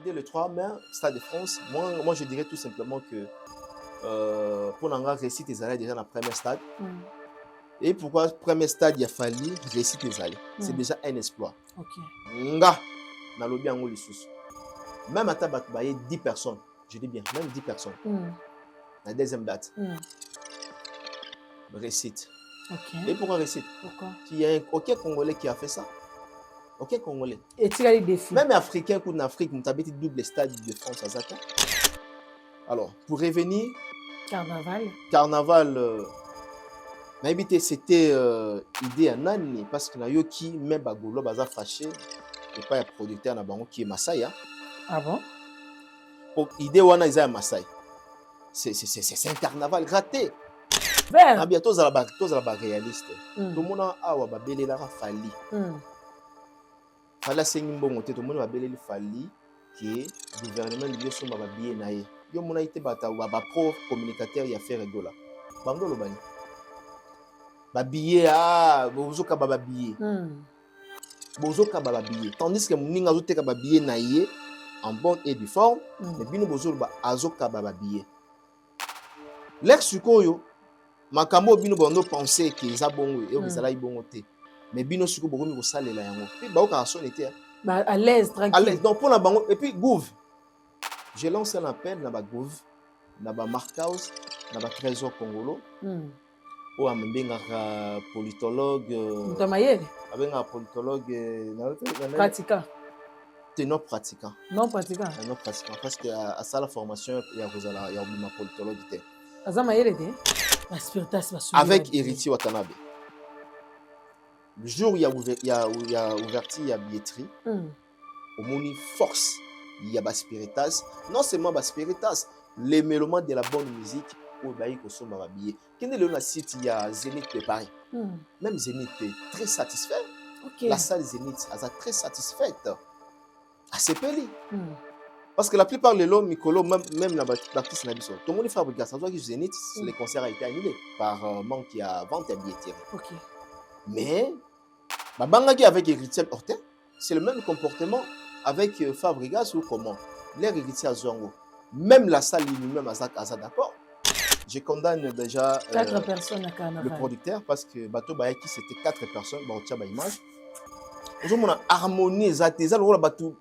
dès le 3 mai, Stade de France, moi je dirais tout simplement que pour l'engar réussite ils allaient déjà dans le premier stade. Et pourquoi premier stade il a fallu réussite ils allaient. C'est déjà un exploit. Ok. Nga, dans le bien même à Tabat, 10 personnes, je dis bien, même 10 personnes. La deuxième date. Réussite. Ok. Et pourquoi réussite? Pourquoi? Il y a aucun Congolais qui a fait ça. Aucun Congolais. Et tu as les défis. Même Africain, en Afrique, nous avons double stade de France à Zata. Alors, pour revenir. Carnaval. C'était idée à Nani parce que nous qui même Bagolo baza fâché et pas un producteur na bango qui est Maasai. Ah bon? Pour idée wana isa Maasai. C'est un carnaval raté. Vert. Bientôt za la réaliste. Tout le monde a wa babele la fali. Fala sengi mbongo te tout le monde babele li fali que gouvernement lui so ba biye na ye. Yo mona ite bata wa ba pro communicateur ya faire dola. Bango lo bani. Babillé bozoka babillé bozoka babillé tandis que muninga azoteka babillé na ye en bonne et due forme mais bino bozoba azoka babillé l'ex sikoyo makambo bino bondo penser que eza bongo et ezala ibongo te mais bino siko bokomi kosalela yango puis baoka sonne te à l'aise tranquille à l'aise donc pour la bango et puis gouv je lance un appel na ba gouv na ba Markhaus na ba Trésor Congolo ou à un politologue pratiquant non pratiquant parce que à ça la formation il y a un politologue avec Héritier Watanabe le jour où il y a ouverture il y a billetterie au moni force il y a Baspiritas non seulement Baspiritas les mélomanes de la bonne musique Quel est le site? Il y a Zénith de Paris. Même Zénith est très satisfait. La salle Zénith est très satisfaite. Assez peli. Parce que la plupart de l'homme, même l'artiste Nabiso, tout le monde fabrique ça. Que Zénith, le concert a été annulé par manque qui a vente à billetterie. Mais, Babangaki avec Héritier Hortin, c'est le même comportement avec Fabregas ou comment? L'air Héritier à Zongo. Même la salle lui-même a d'accord. Je condamne déjà 4 personnes à carnaval. Le producteur parce que Bato Bayaki c'était 4 personnes. Bah, on tient ma image. Aujourd'hui, on a harmonie, ça le rôle Bato,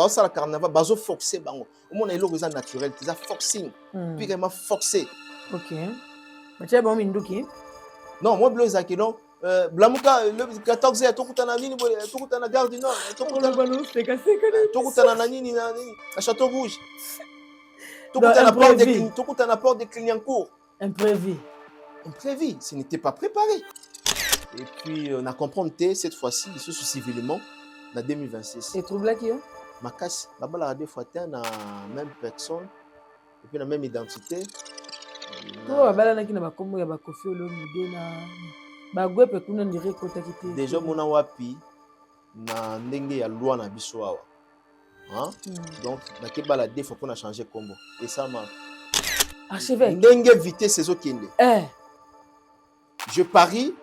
ça la carnaval, bazo forcé bango. Au moins, il est naturel, c'est forcing, puis vraiment forcé. Ok. Mais tu as bon minduki? Non, moi bleu zaki non. Blamuka le 14 ya tokutana nini boye tokutana gare du Nord tokutana na nini na Château Rouge. Tout à la porte de Clignancourt. Imprévu, ce n'était pas préparé. Et puis, on a compris cette fois-ci, il se civilement, en 2026. Et trouve là qui est? Ma casse, là-bas, la deux fois, on a la même personne, et puis la même identité. Déjà, mon awapi, na ndenge ya loi na biso. Donc, il faut qu'on a changé combo. Et ça m'a. Archevêque. Éviter ces autres. Je parie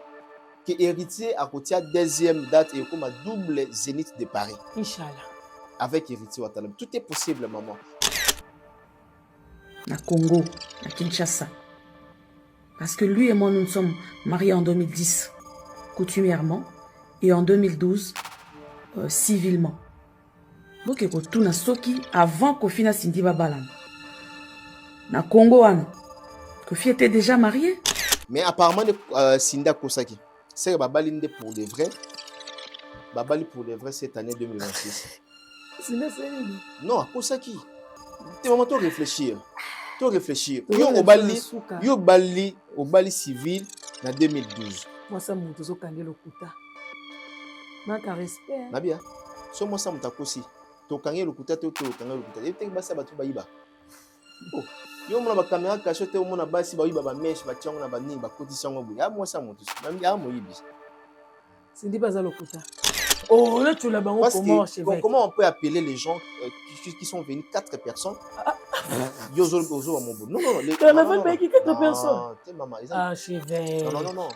que Héritier a côté deuxième date et comme un double Zénith de Paris. Inch'Allah. Avec Héritier Watanabe. Tout est possible, maman. Na Congo, à Kinshasa. Parce que lui et moi, nous sommes mariés en 2010, coutumièrement, et en 2012, civilement. Donc, tout na soki avant Kofi na Cindy Babalan. Na Congo, Kofi était déjà marié. Mais apparemment, Cindy Kosaki, c'est Babalinde pour de vrai. Babali pour de vrai cette année 2026. Non, Kosaki. Tu vas réfléchir. Tu réfléchir. Yo Bali civil en 2012. Moi, ça m'a dit que je manque de respect. Nabia, so moi ça m'a aussi. Tokange lokuta to tokanga lokuta ete basa batu bayiba oh yo mona ba caméra caché te mona basi bayiba ba mesh ba tiango na ba ninga ba cotisation ngo ya moi ça moto même ya moyibi c'est dit pas à lokuta oh là tu l'as bango comment on peut appeler les gens qui sont venus 4 personnes yo zo mon bon non les carnaval pas qui 4 personnes maman archevêque non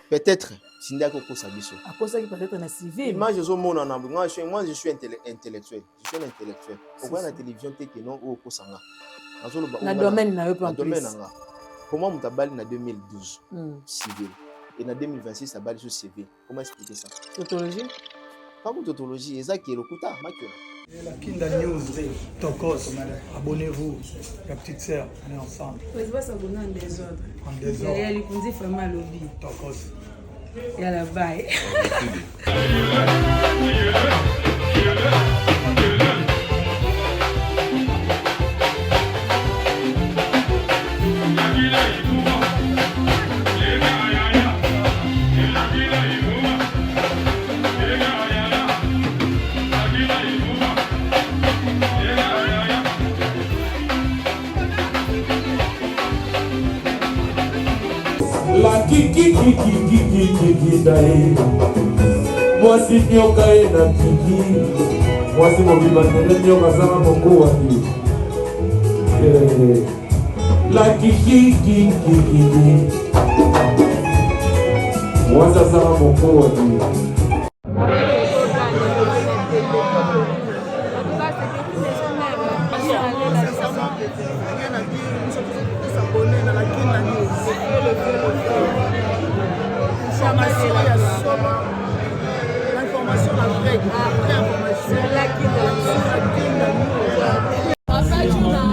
Peut-être, Sindé Koko Sabiso. À cause qui peut-être un civil. Moi, je suis intellectuel. Je suis un intellectuel. Pourquoi la télévision t'es que non au Kosanga? Dans le domaine, n'a pas en plus. Comment on t'a balé en 2012 civil et en 2026 ça balé sur civil? Comment expliquer ça? Tautologie? Pas pour tautologie, c'est ça qui est le Kuta. La Kinda News, Tokos, abonnez-vous, la petite sœur, on est ensemble. Oui, va s'abonner en désordre. En désordre. Il y a les conduits vraiment à lobby. Tokos. Il y a la baille. La kiki dae. Moi si nyoka na kiki. Moi si mobimba nene nyoka sama moko wati. La kiki. Moi ça sama moko wati. L'information la vraie information Papa Juna,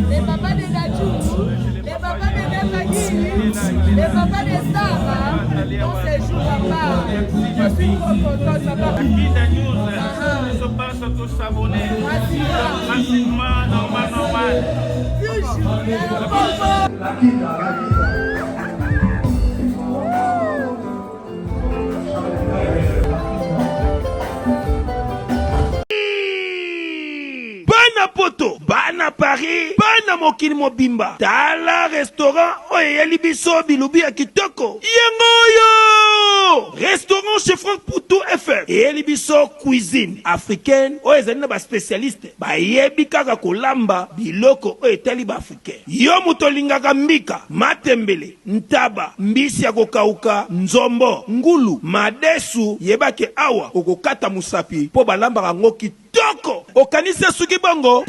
les papas de Dajou, les papas de Nefagui, les papas de Sara, dans ces jours papa, je suis trop content de papa. Ne sont pas tous s'abonner. Facilement, normal. Bana poto, bana Paris, bana mokili mobimba. Tala restaurant oye libiso bilubi ya kitoko. Yangoyo! Restaurant chez Franck Poutou FM. Et libiso cuisine africaine. Oye zani ba spécialiste. Ba yebi kaka kolamba biloko oye tali ba africain. Yo mutolingaka mbika, matembele, ntaba, mbisi ya kokauka, nzombo, ngulu, madesu, yebake awa, okokata musapi, po balamba rango kitoko. Okanise suki bongo.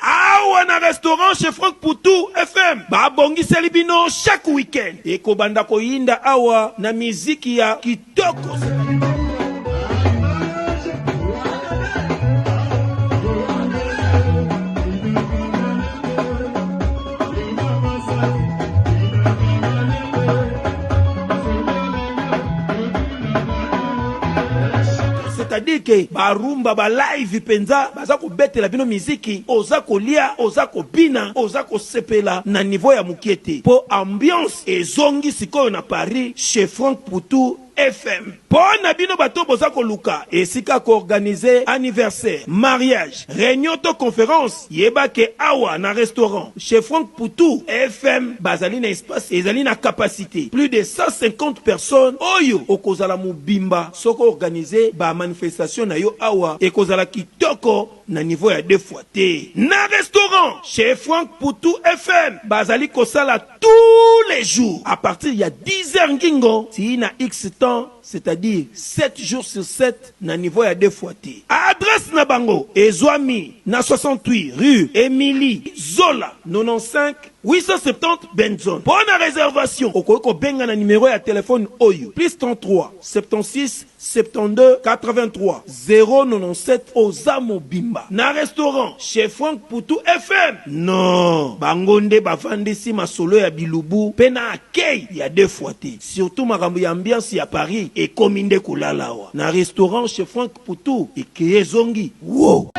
Awa na restaurant chez Franck Poutou FM. Babongisi libino chaque week-end. Eko banda koyinda awa na miziki ya kitoko. C'est-à-dire que barumba ba live penza baza ko betela bino miziki oza kolia oza kobina oza kosepela na niveau ya mukiete po ambiance ezongi sikoyo na Paris chez Franck Poutou FM. Pona bino bato boza koluka esika ko organiser anniversaire, mariage, réunion to conférence yebake awa na restaurant chez Franck Poutou FM bazali na espace ezali na capacité plus de 150 personnes oyo okozala mubimba soko organiser ba manifestation na yo awa ekozala kitoko na niveau ya 2 fois te. Na restaurant chez Franck Poutou FM bazali kosala tous les jours à partir ya 10h ngingo si na X temps, c'est-à-dire 7 jours sur 7 na niveau ya 2 fois te. Adresse na bango Ezwami na 68 rue Émilie Zola 95 870 Benzone. Bonne réservation. Okoko benga na numéro ya téléphone oyo plus 33 76 72 83 097 Ozamo Bimba. Na restaurant chez Franck Poutou FM. Non, bangonde bavandisi masolo ya bilubu pena akei ya 2 fois te. Surtout makambo ya ambiance ya Paris et kominde kulalawa. Na restaurant chez Franck Poutou et Kezongi. Wow.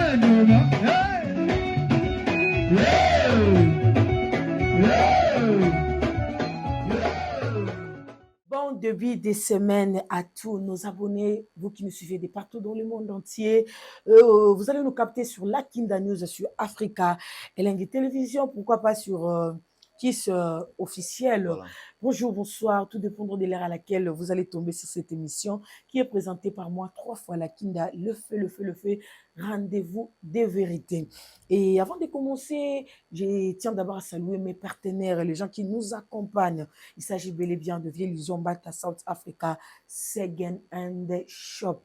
Bon début de semaine à tous nos abonnés, vous qui nous suivez de partout dans le monde entier. Vous allez nous capter sur la Kinda News sur Africa, Elengi Télévision, pourquoi pas sur kiss officiel. Voilà. Bonjour, bonsoir, tout dépendra de l'heure à laquelle vous allez tomber sur cette émission qui est présentée par moi 3 fois la Kinda, le fait, rendez-vous des vérités. Et avant de commencer, je tiens d'abord à saluer mes partenaires, les gens qui nous accompagnent. Il s'agit bel et bien de Vieille Mbata South Africa, Second and Shop.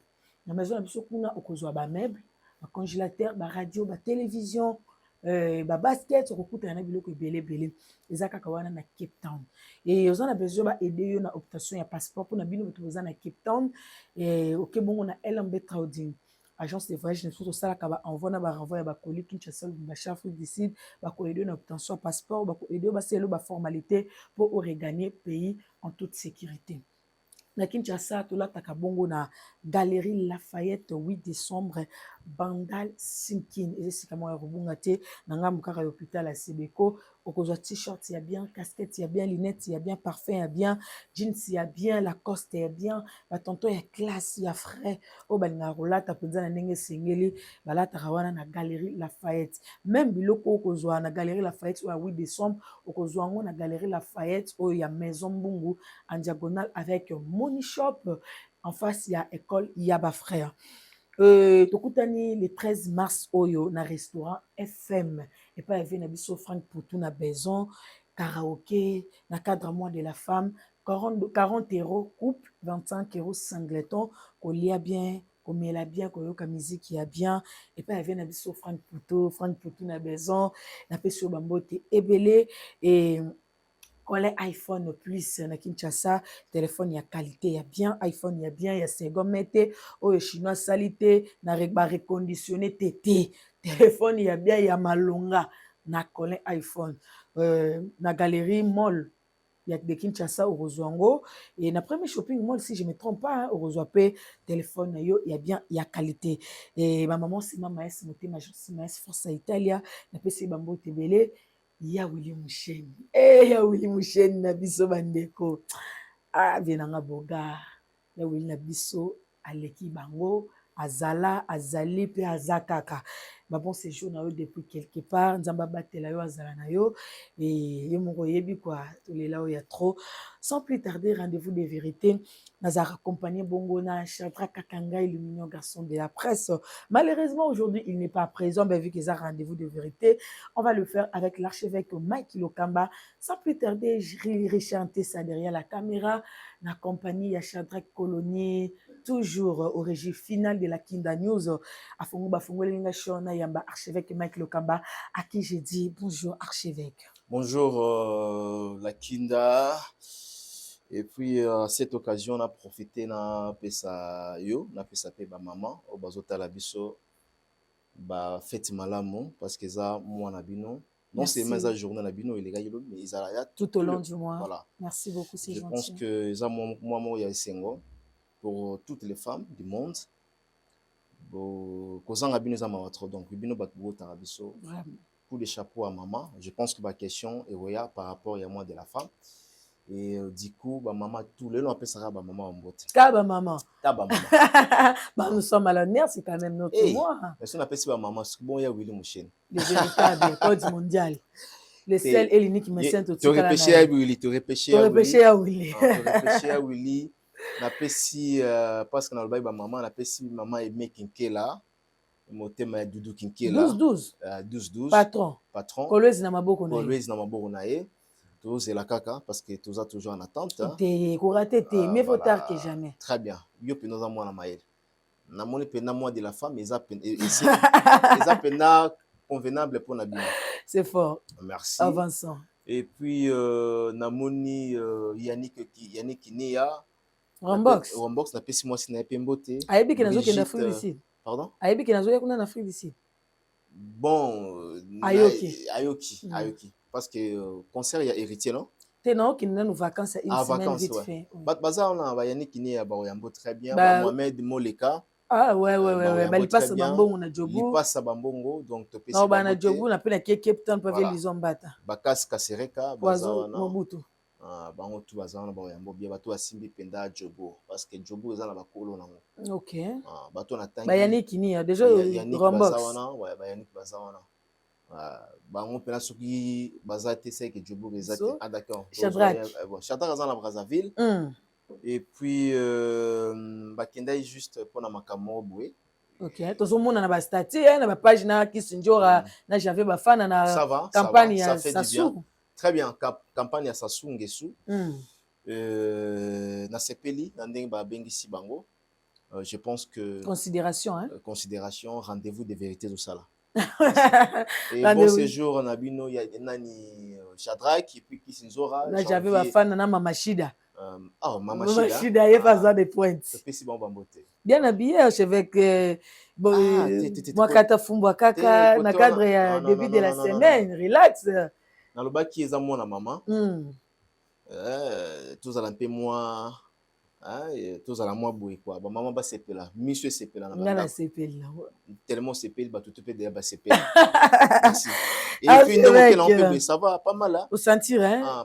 La maison la biso kuna okozwa ba meuble, ba congélateur, ba radio, ba télévision, ba basket, okuta na biloko ebele eza kaka wana na Cape Town. Et oza na besoin ba aider yo na obtention ya passeport pour na bino bato oza na Cape Town et OK bongo na LMB Trading. Agence de voyage ne tout ça ka ba envoi na ba renvoi ya ba colis Kinshasa ba Afrique du Sud ba ko aider na obtention passeport ba ko aider ba selo ba formalité pour regagner pays en toute sécurité. Na Kinshasa tolataka bongo na Galerie Lafayette 8 décembre Bandal Sinkin esika mo ya robunga te na ngambu kaka hôpital ya Sebeko okozwa t-shirt ya bien, casquette ya bien, lunettes ya bien, parfum ya bien, jeans ya bien, Lacoste ya bien, ba tonton ya classe ya frais o balinga rolata penza na ndenge sengeli balata kawana na Galerie Lafayette. Même biloko okozwa na Galerie Lafayette o ya 8 décembre okozwa ngo na Galerie Lafayette o ya Maison Mbungu en diagonale avec Money Shop en face ya école Yaba Frère. Tokutani le 13 mars oyo na restaurant FM et pas na biso Frank Poutou na Maison karaoké na cadre mois de la femme 40 € couple 25 € singleton kolia bien komela bien koyoka musique ya bien et pas na biso Frank Poutou na Maison na peso bambote ebele et Collet iPhone plus na Kinshasa, téléphone ya qualité ya bien, iPhone ya bien, ya second mètre, oyo chinois salité, na reconditionné tété, téléphone ya bien ya malonga na Collet iPhone. Na galerie mall ya de Kinshasa au Rozwango et na premier shopping mall si je me trompe pas au Rozwapé téléphone yo ya bien ya qualité et ma maman c'est maman S motema c'est ma Forza Italia na pesi bambo tebele ya Willy Musheni. Ya Willy Musheni na biso bandeko. Venanga boga. Ya Willy na biso aleki bango. Azala, azali, pe azakaka. Bon séjour na yo depuis quelque part. Nzamba batela yo azala na yo. Et yo moko yebi quoi. Tous les là où il y a trop. Sans plus tarder, rendez-vous des vérités. Nazar accompagné Bongona, Chadra Kakanga, le mignon garçon de la presse. Malheureusement, aujourd'hui, il n'est pas présent, mais vu qu'ils ont rendez-vous de vérité, on va le faire avec l'archevêque Mike Lokamba. Sans plus tarder, je rechanter ça derrière la caméra. La compagnie ya Chadra Colonier, toujours au régie final de la Kinda News. À Fongo Linga Shona Yamba, archevêque Mike Lokamba, à qui j'ai dit bonjour, archevêque. Bonjour, la Kinda. Et puis, à cette occasion, on a profité na pesa yo, na pesa pe ba maman, au bazota la biso, ba fête malamu, parce que ça, moi na bino, non c'est mais à journée na bino, il est gaillot, mais ils a tout au long du mois. Voilà. Merci beaucoup, c'est gentil. Je pense que ça, moi, il y a sengo pour toutes les femmes du monde. Bon, cause bino za mawatro, donc bino ba bota biso. Coup de chapeau à maman. Je pense que ma question est par rapport à moi de la femme. Et du coup, bah, maman, tout le long, après ça, bah, maman en botte. Kaba maman. Kaba maman. Bah, nous sommes à l'honneur, c'est quand même notre mois. Mais si on appelle ça maman, c'est bon, il y a Willy Mouchen. Le véritable code mondial. Le seul et l'unique qui me sent au-dessus. Tu aurais pêché à Willy, tu aurais pêché à Willy. Tu aurais pêché à Willy. Tu aurais pêché à Willy. Si, parce qu'on a le bail, maman, on appelle si maman est mec là. Mon thème est Doudou Kinkela. 12-12. 12-12. Patron. Kolwezi na maboko na ye. Kolwezi na maboko na ye. C'est la caca parce que tous a toujours en attente. T'es couraté, mais vaut tard que jamais. Très bien. Yo pena moi na maël. Na moni pena moi de la femme, ils a pena convenable pour na bien. C'est fort. Merci. Avançons. Et puis na moni Yannick Kinea. Rambox na pesi moi sina pembote. Ayebi ke nazo ke na Afrique du Sud. Pardon? Ayebi ke nazo ya kuna na Afrique du Sud. Bon, Ayoki. Parce que concert, il y a héritier, non? T'es non, qui nous vacances à une semaine vite fait. Baza, on a Yannick qui est à Baroyambo très bien. Mohamed Moleka. Ah ouais. Il passe à Bambongo, on a Djobu. Il passe à Bambongo, donc tu peux. Non, on a Djobu, on a pris la Cape Town pour voir Lizombata. Bakas Kasereka, Baza, Mobutu. Bango tu baza na Baroyambo, bien bato asimbi penda Djobu. Parce que Djobu est dans la bakolo nango. Ok. Bato na tangi. Yannick qui est déjà Rambox. Ouais, Yannick Bazawana. bango mpena soki baza te c'est que Djobour eza te. Ah d'accord. Shadrach. Bon, Shadrach aza na Brazzaville. Et puis bakendai juste pour na makambo boye. OK, tozomona na ba statut na ba page na Kisinjora na Javier Bafana na campagne ya Sassou. Très bien, campagne ya Sassou Nguesso. Na sepeli na ndenge ba bengisi bango. Je pense que considération considération, rendez-vous de vérité de ça là. Et bon séjour na bino ya nani Shadrach et puis Kisinjora na Javier Bafana na Mama Shida. Mama Shida y a pas de pointe. C'est bon bamboté. Bien habillé archevêque moi kata fumbwa kaka na cadre ya début de la semaine relax. Na lobaki eza mwana mama. Tous à l'empé moi tous à la moi boui quoi. Ba maman ba sepela, monsieur sepela na ngala sepela. Tellement sepela ba tout peut de ba sepela. Merci. Et puis donc ça va pas mal là. Au sentir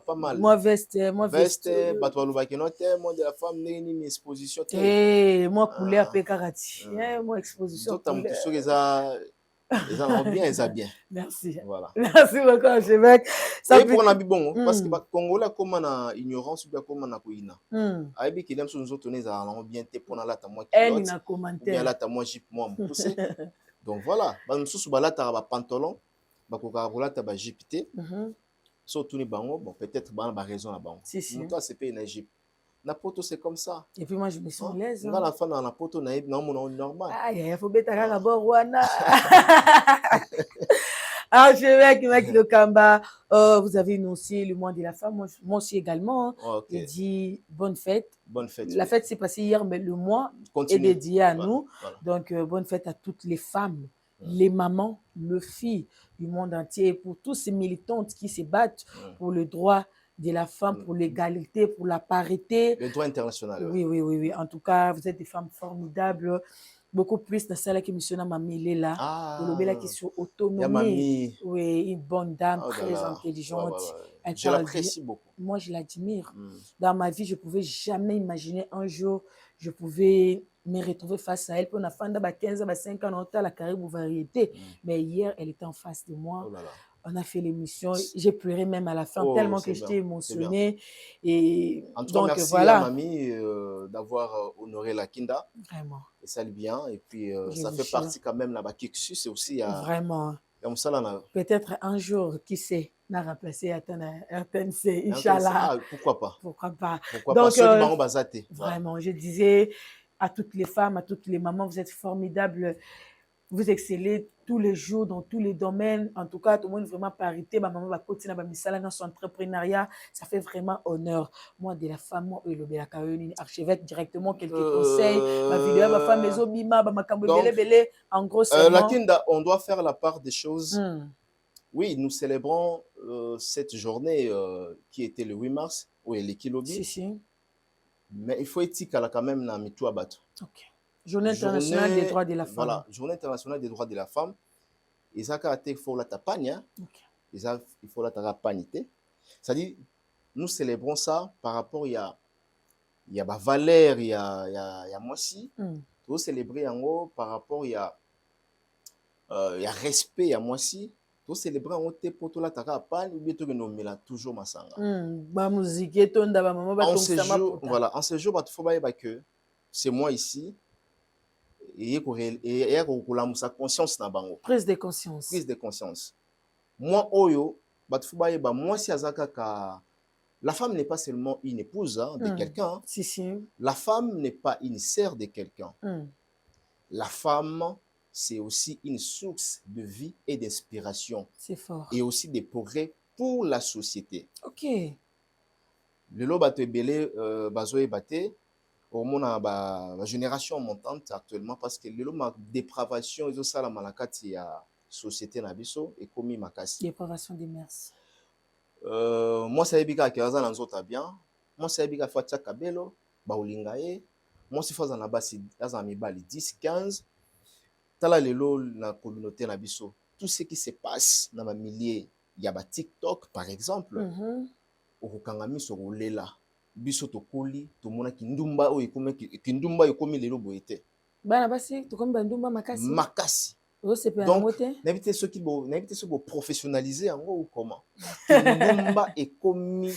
pas mal. Moi veste ba to lobaki no terme de la femme ni exposition. Moi couleur pe karati. Moi exposition. Tout am tout ça ils ont bien, ils ont bien. Merci. Voilà. Merci beaucoup, archevêque. Ça pour la bon, parce que Congolais comme on ignorance ou bien comme on a koina. Aibi qui aime nous autres les allons bien te pour la ta moi qui na commentaire. Bien la ta moi jip moi poussé. Donc voilà, ba msusu ba la ta ba pantalon, ba ko ka rola ta ba jipité. Surtout ni bango, bon peut-être ba raison na bango. Toi c'est pas une jip. Na poto c'est comme ça. Et puis moi je me sens à l'aise. Dans la fin dans la poto na mon normal. Il faut beta kaka borwana. Archevêque mec le Kamba, vous avez énoncé le mois de la femme, moi aussi également. Okay. Il dit bonne fête. Bonne fête. La fête s'est passée hier, mais le mois est dédié à nous. Voilà. Donc bonne fête à toutes les femmes, les mamans, les filles du monde entier, pour tous ces militantes qui se battent pour le droit de la femme, pour l'égalité, pour la parité. Le droit international. Oui. En tout cas, vous êtes des femmes formidables. Beaucoup plus dans celle qui missionne Mamie là. Le qui sont autonomie. Oui, une bonne dame, très intelligente. Je l'apprécie beaucoup. Moi, je l'admire. Dans ma vie, je ne pouvais jamais imaginer un jour, je pouvais me retrouver face à elle. Puis on a fait 15 à 5 ans, on a la Caribou variété. Mais hier, elle était en face de moi. On a fait l'émission, j'ai pleuré même à la fin, tellement que j'étais émotionnée. Et en tout donc, cas, merci voilà. à mamie d'avoir honoré la Kinda. Vraiment. Et ça le bien. Et puis, ça fait partie quand même là-bas. Kiksu, c'est aussi... Vraiment. Peut-être un jour, qui sait, n'a remplacé à RTNC, Inch'Allah. Pourquoi pas. Pourquoi pas. Donc, vraiment, je disais à toutes les femmes, à toutes les mamans, vous êtes formidables. Vous excellez tous les jours dans tous les domaines. En tout cas, tout le monde vraiment parité. Ma maman va continuer à misala dans son entrepreneuriat. Ça fait vraiment honneur. Moi, de la femme, moi, archevêque directement quelques conseils. Ma vidéo, ma femme, mes obima, ma cambo belé. En gros, c'est la Kinda, on doit faire la part des choses. Oui, nous célébrons cette journée qui était le 8 mars, où est l'équilobi. Si. Mais il faut éthique quand même na mitou abato. OK. Journée internationale des droits de la femme. Voilà, Journée internationale des droits de la femme. Et ça, il faut la tapagne. Il faut la tapagnité. C'est-à-dire, nous célébrons ça par rapport, il y a valeur, il y a moi aussi. Nous célébrons en haut par rapport, il y a respect, il y a moi aussi. Nous célébrons en haut, pour tout la tapagne, ou bien tout le monde toujours massanga. Voilà, en ce jour, il faut que c'est moi ici. Et sa conscience na bango. Prise de conscience. Moi oyo moi si azaka la femme n'est pas seulement une épouse de quelqu'un. Si. La femme n'est pas une sœur de quelqu'un. La femme c'est aussi une source de vie et d'inspiration. C'est fort. Et aussi des progrès pour la société. OK. Le lo bato ebele bazoe bate. La génération montante actuellement parce que la dépravation et ça la malakati ya société na biso et commis makasi dépravation des mœurs moi ça ebika kaza na nzota bien moi ça ebika fatia kabelo ba ulingae moi si faza na basi aza mibali 10 15 tala lelo na communauté na biso tout ce qui se passe dans ma milliers ya ba TikTok par exemple okukangami so rolela biso tokoli tomona kindumba oyo ekomi lelo boyete bana basi tokomi bandumba makasi Donc, n'invitez ceux qui vont professionnaliser en gros ou comment. Kindumba est commis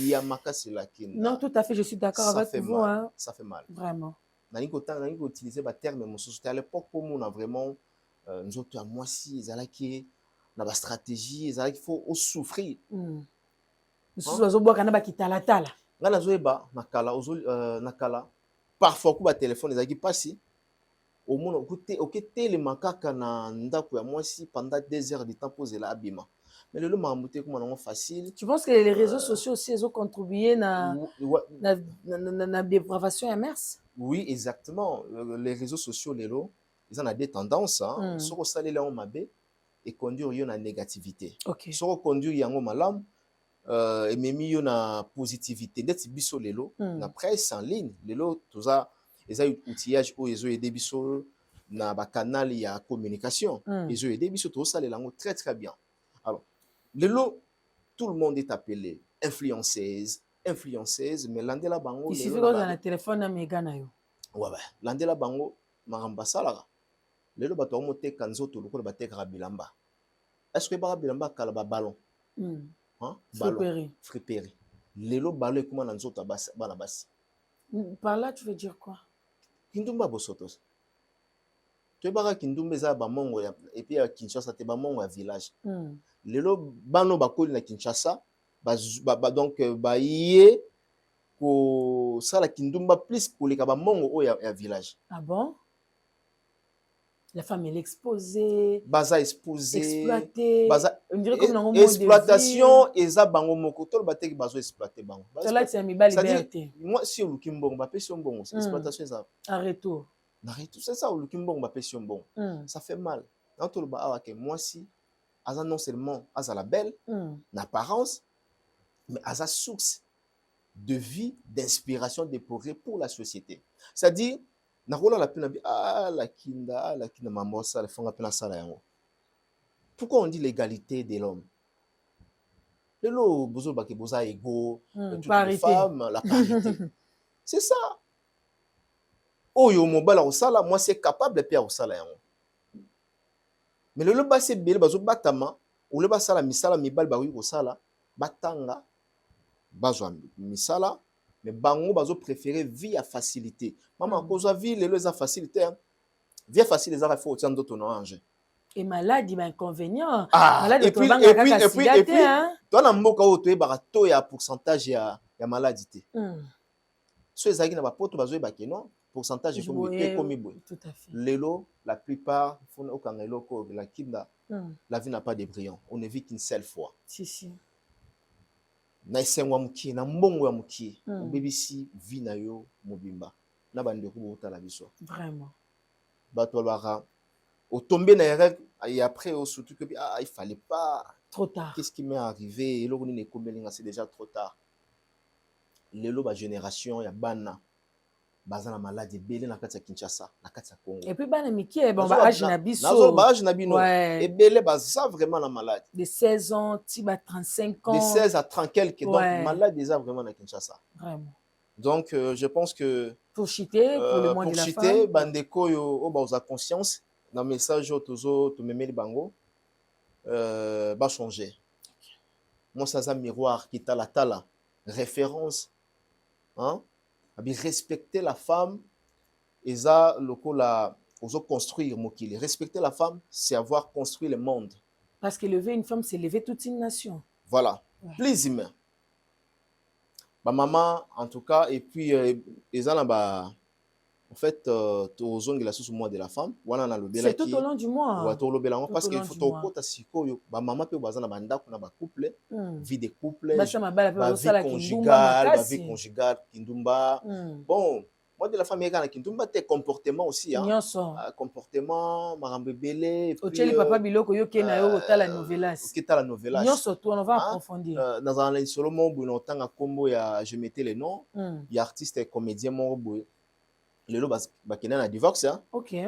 Yamaka Selakin. Non, tout à fait, je suis d'accord avec vous. Hein. Ça fait mal. Vraiment. On a utilisé le terme, mais à l'époque, pour nous, on a vraiment, nous autres, moi, si, on a la stratégie, il faut souffrir. Nous sommes nakala parfois ku ba téléphone ezaki pasi au monde okete le makaka na ndako ya mwasi pendant 2 heures de temps poser la abima mais le mamouté comme on facile. Tu penses que les réseaux sociaux aussi ils ont contribué na dépravation immerse? Oui, exactement. Les réseaux sociaux ils ont des tendances hein sur saler là on mabé et conduire yo na négativité. Sur conduire yango malam et même yo na positivité d'être biso lelo na presse en ligne lelo tout ça les outillage où ils ont aidé biso na ba canal ya communication ils ont aidé biso tout ça les langues très très bien. Alors lelo tout le monde est appelé influenceuse mais landela bango il suffit qu'on a un téléphone na mega na yo ouais landela bango maramba sala lelo bato mo te kanzo to lokolo bateka bilamba est-ce que ba bilamba kala ba ballon friperie. Lelo balo comment dans autres bana basi. Par là tu veux dire quoi? Kindumba bosotos. Tu baka kindumba za ba mongo et puis à Kinshasa te ba mongo à village. Lelo bano bakoli na Kinshasa donc ba yé ko sala kindumba plus pour les ba mongo au ya village. Ah bon? La femme elle est exposée, baza exposée, exploitée, baza on dirait comme dans exploitation eza bango moko to bateki bazo exploiter bango. Cela c'est mi ba liberté. Moi si au lukimbongo ba pesi mbongo exploitation eza en retour. C'est ça au lukimbongo ba pesi mbongo. Ça fait mal. Dans tout le ba que moi si aza non seulement aza la belle n'apparence mais aza source de vie, d'inspiration, de progrès pour la société. C'est-à-dire nakola la pena la kinda mambo ça le fond pena sala yango. Pourquoi on dit l'égalité de l'homme? Le lo bozo ba ke boza ego toutes les femmes la parité. C'est ça. Oyo mobala au sala moi c'est capable de faire au sala yango. Mais le ba c'est bel bazo batama ou le ba sala misala mibal ba wi au sala batanga bazo misala mais bango bazo préférer vie à facilité. Maman cause vie les a facilité hein. Vie facile les a faut autant d'autres ange. Et malade il a inconvénient. Malade et puis toi na mboka o to e barato ya pourcentage ya maladie. So ezaki na ba poto bazo e ba non pourcentage comme boy. Tout à fait. Lelo la plupart font au kangelo ko la kinda la vie n'a pas de brillant. On ne vit qu'une seule fois. Si. Na esengwa mukie na mbongo ya mukie BBC vi na yo mobimba na bande ko botala biso vraiment bato bara au tomber na erreur et après surtout que il fallait pas trop tard. Qu'est-ce qui m'est arrivé et loko ni komelinga c'est déjà trop tard. Lelo ba génération ya bana bazana maladie belé na kati ya Kinshasa na kati ya Congo et puis bana mikie bon ba âge na biso nazo ba âge na bino et belé baza vraiment la maladie de 16 ans tiba 35 ans de 16 à 30 quelques donc malade déjà vraiment na Kinshasa vraiment. Donc je pense que pour chiter pour le moins de la femme bandeko yo o ba oza conscience na message tozo to memeli bango ba changer. Moi ça za miroir qui tala référence hein respecter la femme et ça lokola ozo construire mokili. Respecter la femme c'est avoir construit le monde parce que lever une femme c'est lever toute une nation. Voilà plus humain. Ba maman en tout cas et puis ezana ba en fait tozongi la sous mois de la femme wana na lobela qui c'est tout au long du mois wa to lobela parce qu'il faut to kota sikoyo ba maman pe bazana ba ndako na ba couple vie de couple ba sama bala pe ba vie conjugale kindumba bon moi de la famille kana kindumba te comportement aussi hein comportement marambe belé et puis ocheli papa biloko yo ke na yo tala novelas qui tala novelas nyoso to on va approfondir dans un solo mo bu no tanga kombo ya je mettais les noms il y a artiste et comédien mo bu lelo bakena na divorce hein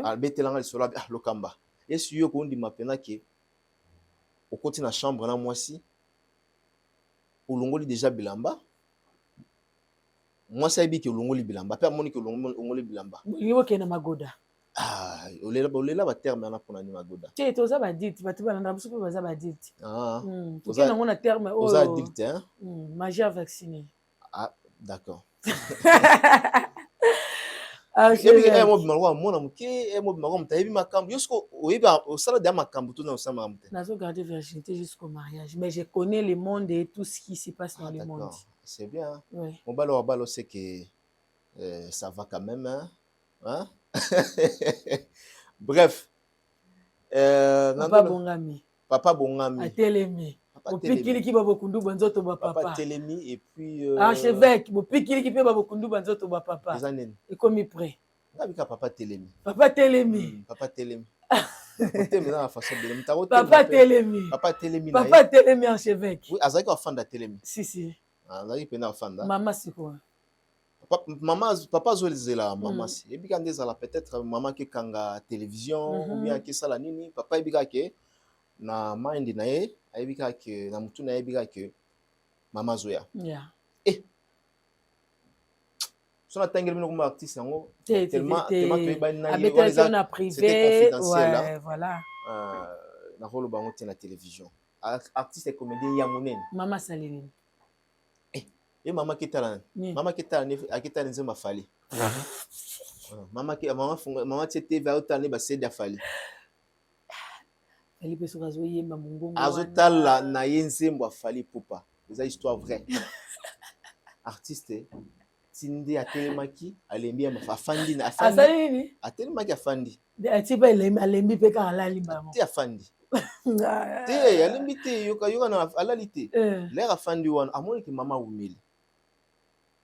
albetelanga solo lokamba et si yo ko ndima pena ke au côté na chambre na mwasi olongoli déjà bilamba moi ça dit que olongoli bilamba pe amoni que olongoli bilamba yo ke na magoda Ah, olela ba terme na pona ni magoda. Tu es toza ba dit, ba tuba na msupe baza ba dit. Ah. Tu es na terme aux addicts hein. Majeur vacciné. Ah, d'accord. Ah, je mo bimalo mona muke mo bimalo mutayebi makambo yosko oyiba osala de makambo to na osama mute. Nazo garder virginité jusqu'au mariage, mais je connais le monde et tout ce qui se passe dans le monde. C'est bien. Oui. Mon balo c'est que ça va quand même hein. Bref. Papa Bongami. Papa Bongami. Atelemi. Bopikili ki babokundu banzoto ba papa. Papa Telemi et puis archevêque, bopikili ki pe babokundu banzoto ba papa. Et comme il prêt. Ngabika Papa Telemi. Papa Telemi. Papa Telemi. Papa Telemi. Papa Telemi. Papa Telemi archevêque. Oui, azaki afanda Telemi. Si. Azaki pena afanda. Maman c'est quoi? Maman, papa zolizela maman si. Ebika ndezala peut-être maman ki kanga télévision ou bien ki sala nini. Papa ebika ke na mind na ye, ebika ke na mutu na ebika ke maman zoya. Yeah. Son atengel bino comme artiste yango tellement to ebani na ye on a privé ouais voilà. Na rolo bango te na télévision. Artiste et comédien ya monene. Maman Saline. Et maman qui t'a maman qui t'a akita nzema fali. Maman tete va otane ba seda fali. Ali peso kazo yemba mungongo. Azotala na yenzembo fali pupa. C'est histoire vraie. Artiste tindi atelemaki alembi ya afandi na afandi. Asali nini? Atelemaki afandi. Atiba alembi pe ka alali mbamo. Ti afandi. Te alembi te yoka na alalite. L'air afandi wana amoni ki mama umeli.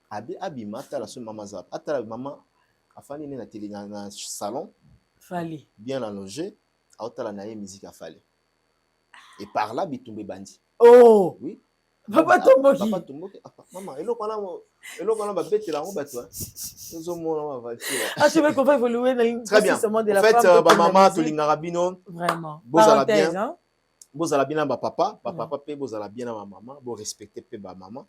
Abi mata la so mama zap. Atala mama afandi na télé na salon. Fali. Bien allongé. Aotala na ye musique a fali. Et par là bitumbe bandi. Oh. Oui. Papa Tomboki. Papa Tomboki. Maman, eloko na ba betela ngo bato. Ezo mona va faire. Ah, je veux qu'on va évoluer dans une façon de la femme. En fait, ba maman to lingara bino. Vraiment. Parenthèse hein. Bozala bien ba papa pe bozala bien na maman, bo respecter pe ba maman.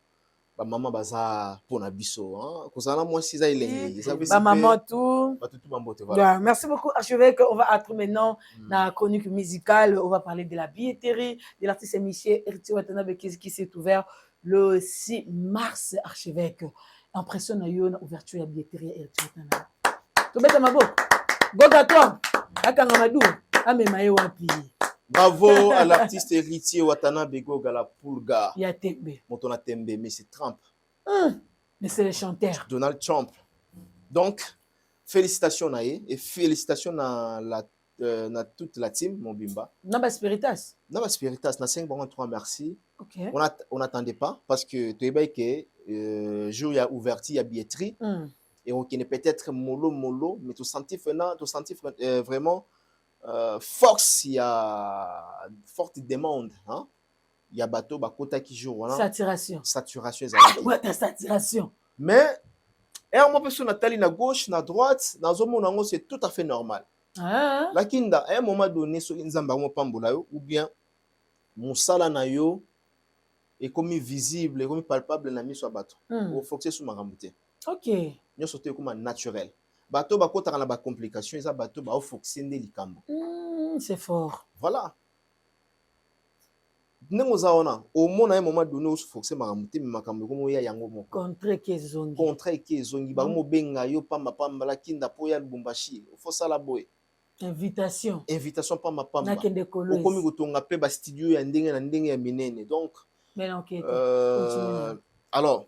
Ba maman baza pona biso hein. Kozala moi si za elengi. Ba maman tout. Ba tout bambote voilà. Merci beaucoup archevêque. On va entrer maintenant dans la chronique musicale. On va parler de la billetterie de l'artiste Michel Héritier Watanabe qui s'est ouvert le 6 mars archevêque. Impression na yo na ouverture ya billetterie Héritier Watanabe. To beta maboko. Goga toi. Akanga madu. Amema ye wapi. Bravo à l'artiste Héritier Watanabe Goga la Pulga. Il y a Tembe. Montona Tembe, mais c'est Trump. Mais c'est le chanteur. Donald Trump. Donc, félicitations Naye et félicitations na toute la team, mon bimba. Naba Spiritas. Naba Spiritas, na 5 bon 3 merci. Ok. On n'attendait pas parce que tu es que jour il y a ouverture, il y a billetterie et on connaît peut-être mollo, mais tu sentis vraiment Fox, il y a forte demande, hein. Il y a bateau bakota qui joue voilà. Saturation. Ouais, saturation. Mais moi personne Nathalie na gauche, na droite, dans un monde c'est tout à fait normal. Ah. La kinda à un moment donné so nzamba mo pambola yo ou bien musala na yo est comme visible, comme palpable na miso bateau. Au foxer sous maramute. OK. Nyo sauter comme naturel. Bateau bakota na ba complication, ça bateau ba foxer ndé likambo. C'est fort. Voilà. Nous avons au moins un moment donné où foxer maramute makambo comme ya yango moko. Contre kezongi. Contre kezongi ba mo benga yo pamba la kinda po ya Lubumbashi. Faut ça la boy. Invitation pamba. Nakende kolosi. Okomi kotonga pe ba studio ya ndenge na ndenge ya minene. Donc alors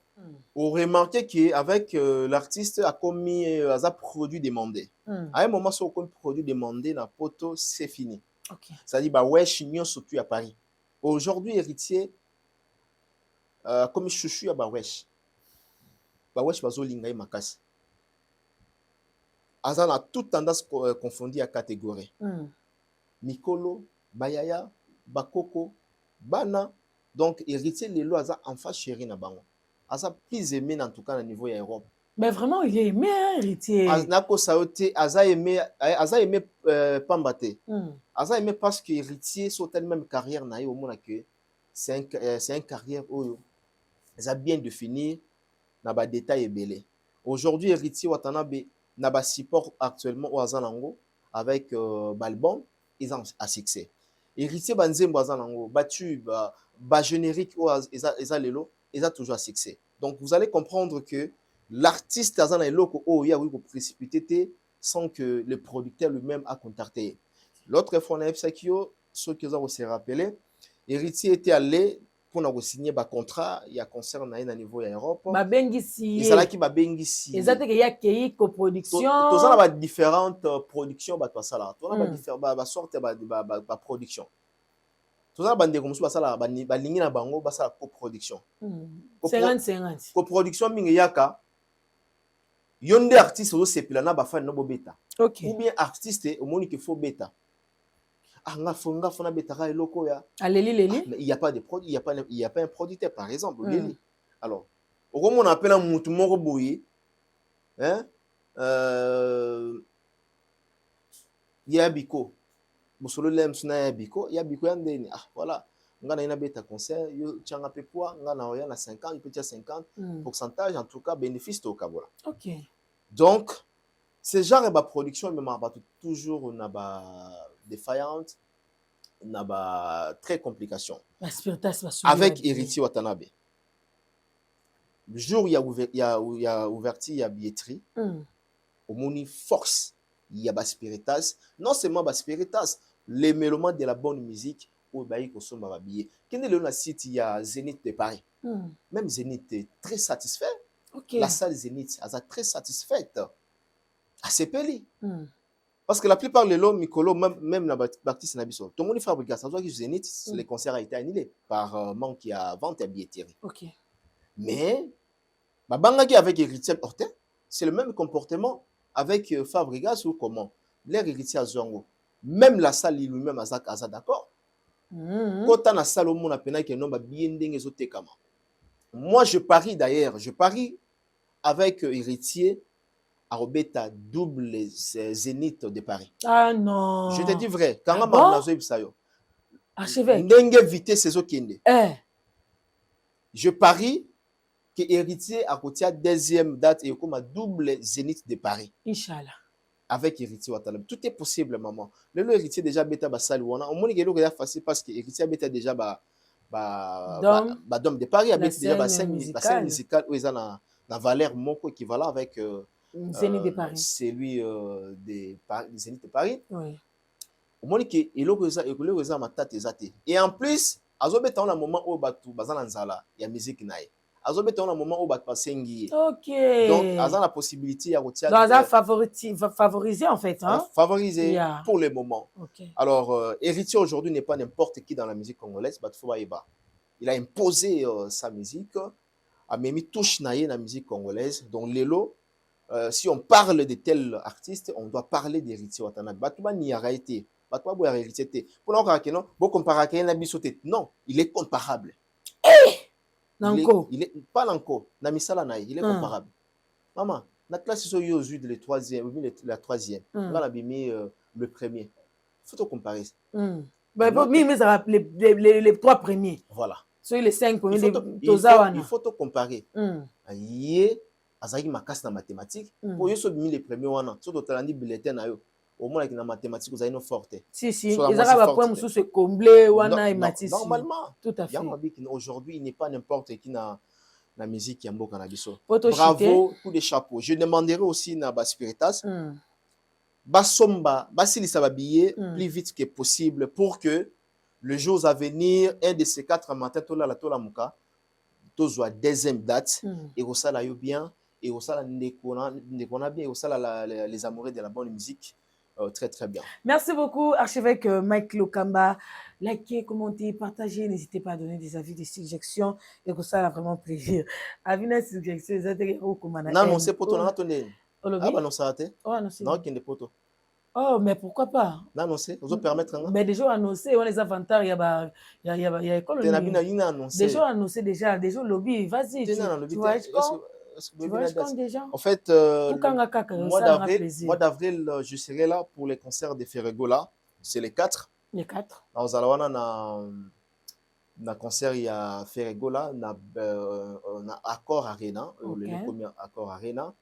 on remarque qu'avec l'artiste a commis un produit demandé. À un moment, si on a produit demandé, la poto, c'est fini. Okay. Ça dit, bah ouais, chignon surtout à Paris. Aujourd'hui, Héritier, comme chouchou à bah wesh, bazo lingay makas. Azan a toute tendance confondue à catégorie. Mikolo, Bayaya, Bakoko, Bana. Donc, Héritier, les lois, Azan en face chéri na bango. Asa plus aimé en tout cas au niveau de l'Europe. Mais vraiment, il est aimé, hein, Héritier. Asa aimé Pambate. Asa aimé parce que Héritier sur telle même carrière na au monde que c'est une carrière où ils ont bien défini na ba détail belé. Aujourd'hui Héritier Watanabe na ba support actuellement au Azalango avec l'album, ils ont un succès. Héritier Banzembo Azanango, battu, générique, ils ont toujours un succès. Donc vous allez comprendre que l'artiste Azana est loko, oh, il y a eu précipité sans que le producteur lui-même a contacté. L'autre fois, on a ceux qui ont se rappelé, Héritier était allé pour nous signer un contrat, il y a concert à niveau de l'Europe. Babengisi. Et ça là qui Babengisi. Exactement, il y a qui coproduction. Tout ça là différentes productions, bah toi ça là. Tout ça là différentes sortes de production. Tout ça là bande comme ça là, ba ligne na bango, bah ça coproduction. 50-50. Coproduction mingi yaka. Yonde artiste au sepila na ba fan no beta. OK. Ou bien artiste au moni qu'il faut beta. Ah nga fona beta ka eloko ya. Leli. Il y a pas de produit, il y a pas un producteur par exemple, Leli. Alors, au moment on appelle un mutu moko boyi, hein? Yabiko. Bosolo lem suna Yabiko, Yabiko yandeni. Ah voilà. On a beta concert, yo tchanga pepoa, on a na 50, il peut dire 50 pourcentage en tout cas bénéfice au Kabola. OK. Donc ce genre de production mais ma toujours on a défaillante, on a très complication. Avec Héritier Watanabe. Le jour où il y a ouverture, il y a billetterie, au moni force, il y a Baspiritas, non seulement Baspiritas, les mélomanes de la bonne musique, au bail qu'on sommes à billet. Quand le site, il y a Zénith de Paris. Même Zénith est très satisfait. Okay. La salle Zénith, elle est très satisfaite. Assez peli. Parce que la plupart des lots, Mikolo, même la Baptiste Nabiso, tout le monde fait un ça doit que Zénith, les concerts ont été annulés par manque à vente à billetterie. OK. Mais, Babangaki avec Héritier Hortin, c'est le même comportement avec Fabregas ou comment l'air Héritier Azongo. Même la salle lui-même a d'accord. Quand on a salle au monde à peine que non bien kama. Moi je parie d'ailleurs, avec Héritier à Robeta double Zénith de Paris. Ah non. Je te dis vrai, quand on a nazo ibsayo. Archevêque. Ndenge vite ces kende. Je parie que Héritier a côté deuxième date et comme double Zénith de Paris. Inch'Allah. Avec Héritier Watanabe. Tout est possible, maman. Le Héritier déjà bêta basal wana. On m'a dit que c'est facile parce que Héritier bêta déjà dom de Paris a déjà scène musicale où ils ont la valeur moko équivalent avec Zénith de Paris. Celui de Zénith de Paris. Oui. On m'a dit que il y a ma tête exacte. Et en plus, azo bêta on a moment où batu bazana nzala, il y a musique naïe. Azo bêta on a moment où batu pasengi. OK. Donc azo la possibilité à retirer. Donc azo favoriser en fait, hein. Favoriser pour le moment. Okay. Alors Héritier aujourd'hui n'est pas n'importe qui dans la musique congolaise, il a imposé sa musique, a mis touche naïe dans la musique congolaise. Donc Lelo, si on parle de tel artiste, on doit parler d'Héritier Watanabe. Batouba n'y a été. Batouba boya Héritier. Pour l'encore non, bon comparer la bisoté. Non, il est comparable. Il est pas l'encore. Namisala naï, il est comparable. Maman, la classe is aux yeux de la troisième. On a mis le premier. Faut te comparer. Les trois premiers. Voilà. Sur les 5 premiers, il faut te comparer. Yé, azaki makas na mathématiques. Pour yé mis les premiers wana. Surtout talandi bulletin na yo. Au moins avec la mathématique, vous avez une forte. Si, ils ont pas pour se combler wana et mathématiques. Normalement. Tout à fait. Aujourd'hui, il n'est pas n'importe qui na la musique Yambo Canabiso. Bravo, coup de chapeau. Je demanderai aussi na Baspiritas. Basomba, basilisa babillet plus vite que possible pour que le jour à venir, un de ces 4 matins, tola muka, tozwa deuxième date, et au sala yo bien, et au sala nekona bien, et au sala les amoureux de la bonne musique, très très bien. Merci beaucoup, archevêque Mike Lokamba. Likez, commentez, partagez, n'hésitez pas à donner des avis, des suggestions, et que ça a vraiment plaisir. Avina suggestion, les intérêts au commandant. Non, c'est pour ton attendez. Ah bah non, ça a été. Non, qu'il n'est pas tout. Oh, mais pourquoi pas? Annoncé, vous permettre. Mais déjà annoncé, on les avantages, il y a école. Déjà annoncé, déjà lobby, vas-y. Tu vois, déjà. En fait, mois d'avril, je serai là pour les concerts de Ferregola. C'est les 4. Les 4. Alors, na concert, il y a Ferregola, na Accor Arena, le premier Accor Arena.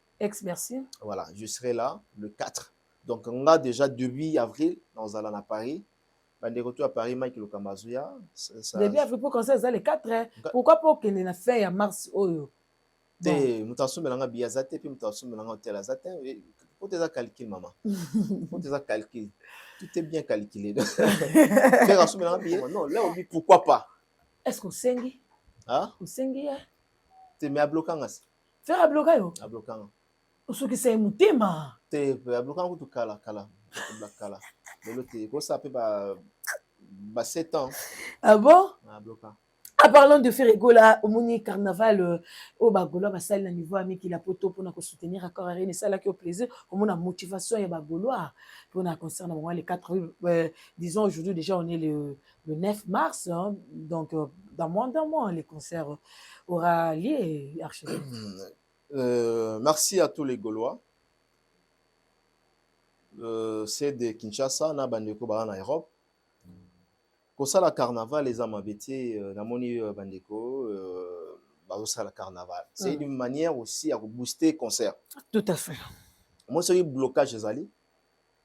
Merci. Voilà, je serai là le 4. Donc, on a déjà début avril, dans à Paris. Ben, de retour à Paris, Mike Lokamazuya. Début avril, pour concert, ça les 4 heures. Pourquoi pas qu'il ait fait à mars? Te mutasu melanga biazate puis mutasu melanga hôtel azate faut tes calculs maman faut tes calculs tout est bien calculé faire asu melanga biazate non là on dit pourquoi pas est-ce qu'on sengi ah on sengi te me ablokanga faire abloka yo ablokanga oso que c'est mutema te ablokanga tout kala mais l'autre ko ça peut ba 7 ans ah bon ablokanga. En parlant de Ferregola, au Moni Carnaval, au Bagolo, ma salle, niveau ami qui la poto pour nous soutenir à corps et ça là qui au plaisir, au moins la motivation et Bagolo pour nous concerne moi les 4 disons aujourd'hui déjà on est le 9 mars hein, donc dans moins d'un mois les concerts aura lieu et archevêque. Merci à tous les Gaulois. C'est de Kinshasa na bandeko ba na Europe. Kosala carnaval les amabétiers na moni bandeko bazosala carnaval c'est une manière aussi à booster concert tout à fait moi c'est un blocage ezali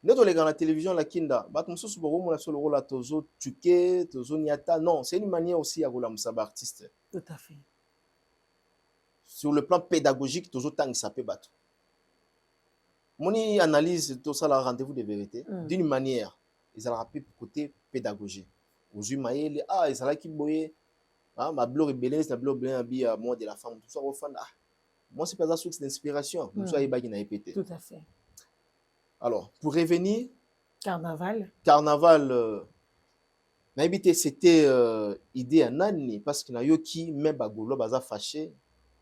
neto les gars la télévision la kinda bato mususu boko mona solo rola tozo tuke tozo niata non c'est une manière aussi à kolamusa ba artiste tout à fait sur le plan pédagogique tozo tangisa pe bato moni analyse tout ça la rendez-vous de vérité d'une manière ils ont rappelé côté pédagogie aux maïle ah ils allaient qui boyer ah ma blog rebelle la blog bien habillé moi de la femme tout ça au fond ah moi c'est pas ça source d'inspiration nous soyez bagui na épété tout à fait alors pour revenir carnaval na habité c'était idée à nani parce que na yo qui même bagolo baza fâché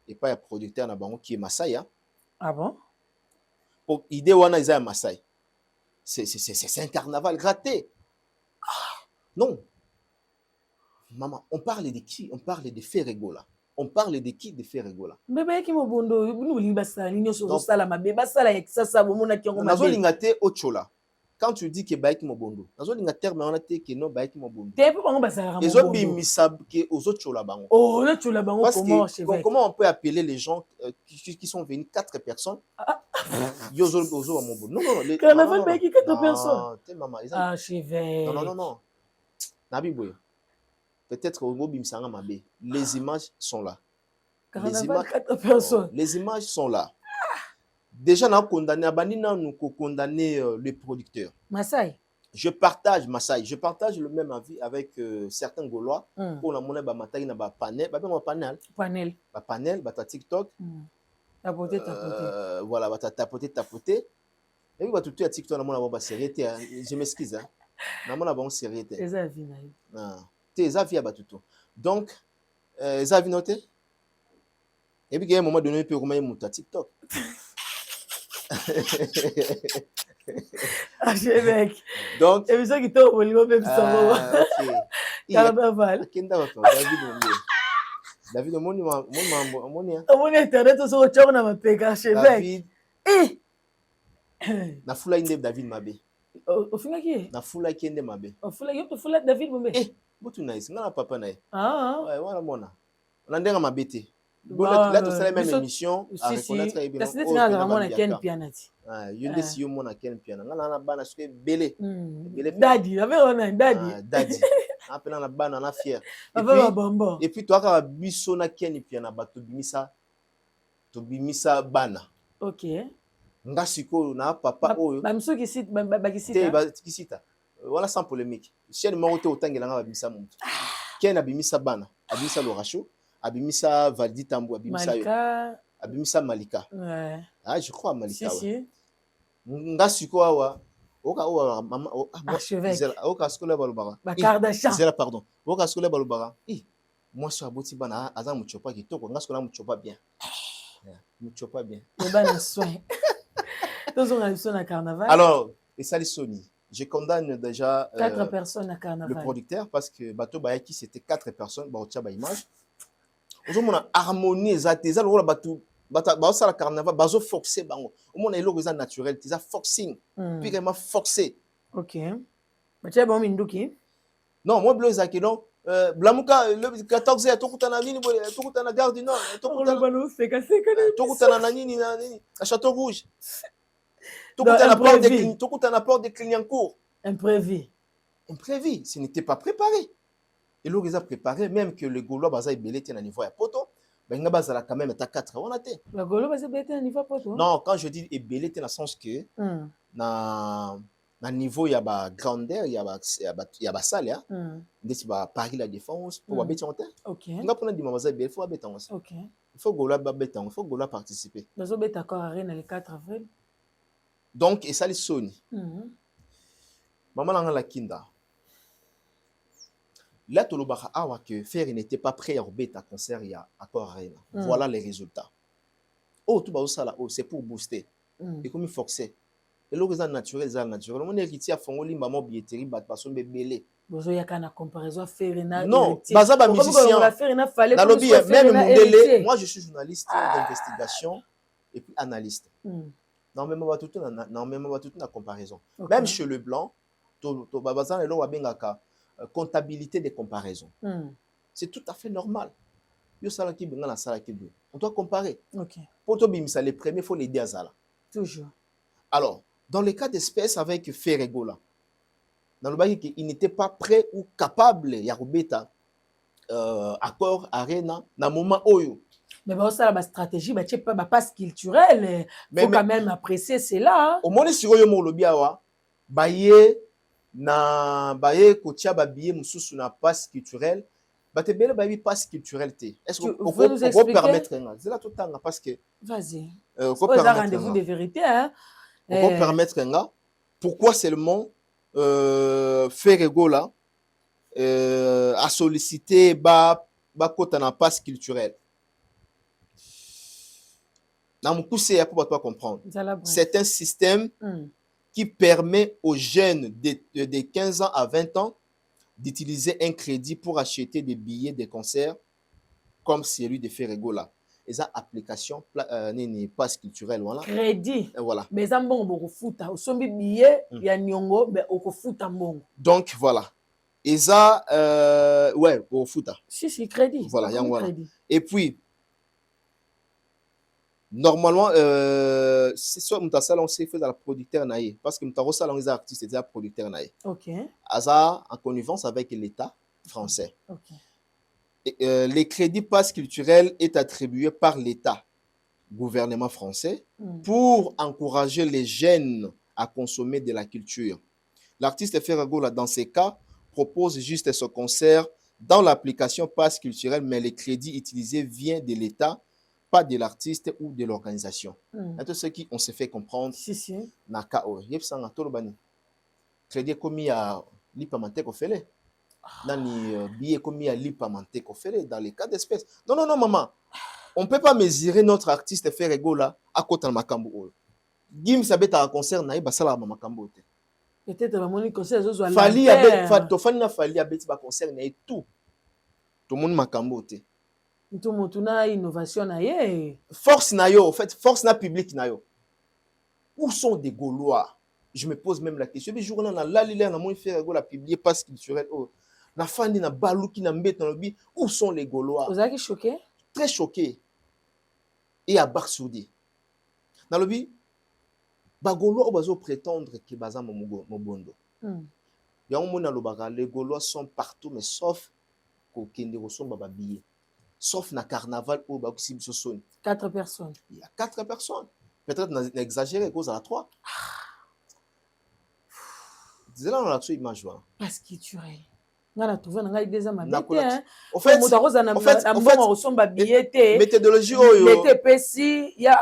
et pas un producteur na bango qui est Masai hein? Ah bon pour idée wana isa Masai c'est un carnaval raté ah, non. Maman, on parle de qui? On parle de Ferregola. On parle de qui? De Ferregola. Bébé qui mobondo, nous libasa, nous sommes sala ma bébé sala avec ça ça bomona qui on m'a dit. Nazolingate ochola. Quand tu dis que baiki mobondo, nazolingate terme on a te que non baiki mobondo. T'es pas on basala mobondo. Les autres bimisab que aux autres chola bango. Oh, le chola bango comment chevêque? Comment on peut appeler les gens qui sont venus 4 personnes? Yozo ozo mobondo. Non les carnaval baiki 4 personnes. T'es maman, ah chevêque. Non. Nabi boy. Peut-être au Gobi Msanga Mabé. Les images sont là. Les images sont là. Déjà, nous avons condamné, le producteur. Masai. Je partage Masai. Je partage le même avis avec certains Gaulois. Pour la monnaie, panel, TikTok. Voilà, tapoter. Et puis, tout à TikTok, je m'excuse. Tes avis à Batuto. Donc, les avis notés. Et puis, il y a un moment donné, il peut remettre mon TikTok. Archevêque. Donc, et puis, ça qui tombe au niveau même ça. Carnaval. David, mon internet, on se retrouve dans ma péga, archevêque. Na fula inde David Mabe. Au final qui est? Na fula qui inde Mabe. Au final David Mabe. Butu na isi ngana papa na ye. Ah. Ouais, voilà mona. On a ndenga mabete. Là tu sais la même émission à reconnaître et bien. C'est na mona ken pianati. Ah, yonde si yo mona ken piana. Ngana na bana suke belé. Belé. Daddy, avec on a daddy. Daddy. Appela na bana na fier. Et puis toi ka biso na ken piana bato bimisa. To bimisa bana. OK. Nga siko na papa oyo. Ba mso ki site ba ki site. Ba ki site. Voilà sans polémique. Chien morote otangela nga babimisa muntu. Ken abimisa bana, abimisa Loracho, abimisa Valdi Tambo, abimisa Malika. Abimisa Malika. Ouais. Ah, je crois Malika. Si. Nga siko awa. Oka owa mama archevêque. Oka skola balobara. Ba Kardashian. Zela pardon. Oka skola balobara. Moi sur aboti bana aza muchopa kitoko, nga skola muchopa bien. Muchopa bien. Le bana soin. Tous on a eu na carnaval. Alors, et ça les Sony. Je condamne déjà 4 personnes à carnaval. Le producteur parce que Bato Bayaki c'était 4 personnes. Bah, on ba image. Aujourd'hui, on a harmonie exacte. Ça le rôle Bato. Bah, ça la carnaval. Bazo forcé bango. Au moins, il y a naturel. Tu as forcing. Puis vraiment forcé. Ok. Mais tu as bon minduki. Non, moi bleu zaki non. Blamuka le 14 ya tokutana nini boye tokutana gare du Nord tokutana balo seka tokutana na nini na nini à Château Rouge Tout un apport de Clignancourt. Imprévu. Imprévu. Ce n'était pas préparé. Et là, ils ont préparé, même que le Gaulois, ils ont été à niveau à poto. Ben, ils ont quand même 4 ans. Le Gaulois, ils ont été à niveau à poto. Non, quand je dis ébélé, c'est dans le sens que, dans niveau, il y a la grandeur, il y a la salle, il y a Paris la Défense, pour habiter en terre. Ok. Il faut habiter en terre. Ok. Il faut Gaulois participer. Nous avons été d'accord à le 4 avril. Donc, et ça, les Sony. Maman la kinda. Là, tu as que faire n'était pas prêt à rebattre un concert il y a accord Arena. Voilà les résultats. Oh, tout ça là, c'est pour booster. Et comme il forçait. Et le résultat naturel, c'est naturel. Mon héritier a fait un maman billetterie, bat pas son bébé. Bozo ya kana comparaison Ferina. Non, baza ba musicien. Dans le lobby, même Mundele, moi je suis journaliste d'investigation et puis analyste. Non, même pas tout la comparaison. Même chez le blanc, to babazan elo wabengaka comptabilité des comparaisons. C'est tout à fait normal. On doit comparer. Pour toi, les premiers, il faut l'aider à Zala. Toujours. Alors, dans le cas d'espèce avec Ferregola, dans le cas il n'était pas prêt ou capable, Yarubeta, accord, arena, dans le moment où. Mais bon, ça, la stratégie, bah, pas passe culturelle. Il faut quand même apprécier cela. Au moins, si vous avez baye na baye kotia babiye mususu na passe culturelle bate bele bayi passe culturelle te est-ce que vous pouvez nous expliquer permettre c'est là tout temps parce que vas-y on a rendez-vous de vérité hein on peut permettre pourquoi seulement Ferregola a sollicité ba kota na passe culturelle na mukuse ya pour toi comprendre c'est un système qui permet aux jeunes de 15 ans à 20 ans d'utiliser un crédit pour acheter des billets de concert comme celui de Ferregola. Et ça, application, passe culturelle. Voilà. Crédit. Voilà. Mais ça, bon, foot. Au sommet billet, il y a nyongo, mais au foot en bon. Donc, voilà. Et ça, ouais, au foot. Si, crédit. Voilà, voilà. Et puis, normalement, c'est soit on sait faire dans la producteur naïe parce que nous salon les artistes c'est un producteur naïe. OK. Asa en connivence avec l'État français. OK. Et, les crédits passe culturels est attribué par l'État, gouvernement français, pour encourager les jeunes à consommer de la culture. L'artiste Ferregola dans ces cas propose juste ce concert dans l'application passe culturelle, mais les crédits utilisés viennent de l'État, pas de l'artiste ou de l'organisation. C'est ce qui on s'est fait comprendre. Si. Nakao. Yepsanga tolobani. Crédit commis à l'ipamante kofele. Nani billet commis à l'ipamante kofele dans les cas d'espèces. Non, maman. On ne peut pas mesurer notre artiste Ferregola à côté de Makambo. Gim sabeta concert naï basala Makambo. Peut-être mon concert zo Fali abet fatofani na fali abet ba concert naï tout. Tout le monde Makambo te. Tout le monde a innovation naïe. Force naïo, en fait, force na public naïo. Où sont des Gaulois? Je me pose même la question. Les journaux na la lila na mon Ferregola publié passe culturel. Oh, na fandi na balouki na mbet na lobi. Où sont les Gaulois? Vous êtes choqué? Très choqué. Et à Barsoudi. Na lobi, ba Gaulois obazo prétendre que baza mobondo. Ya on mona lobaka les Gaulois sont partout mais sauf qu'au kende ressemble ba billet. Sauf na carnaval où ba kusi biso soni. 4 personnes. Il y a 4 personnes. Peut-être n'exagérer cause à la 3. C'est là on a tout image là. Parce que tu es. On a trouvé un gars déjà ma bête. En fait, méthodologie il y a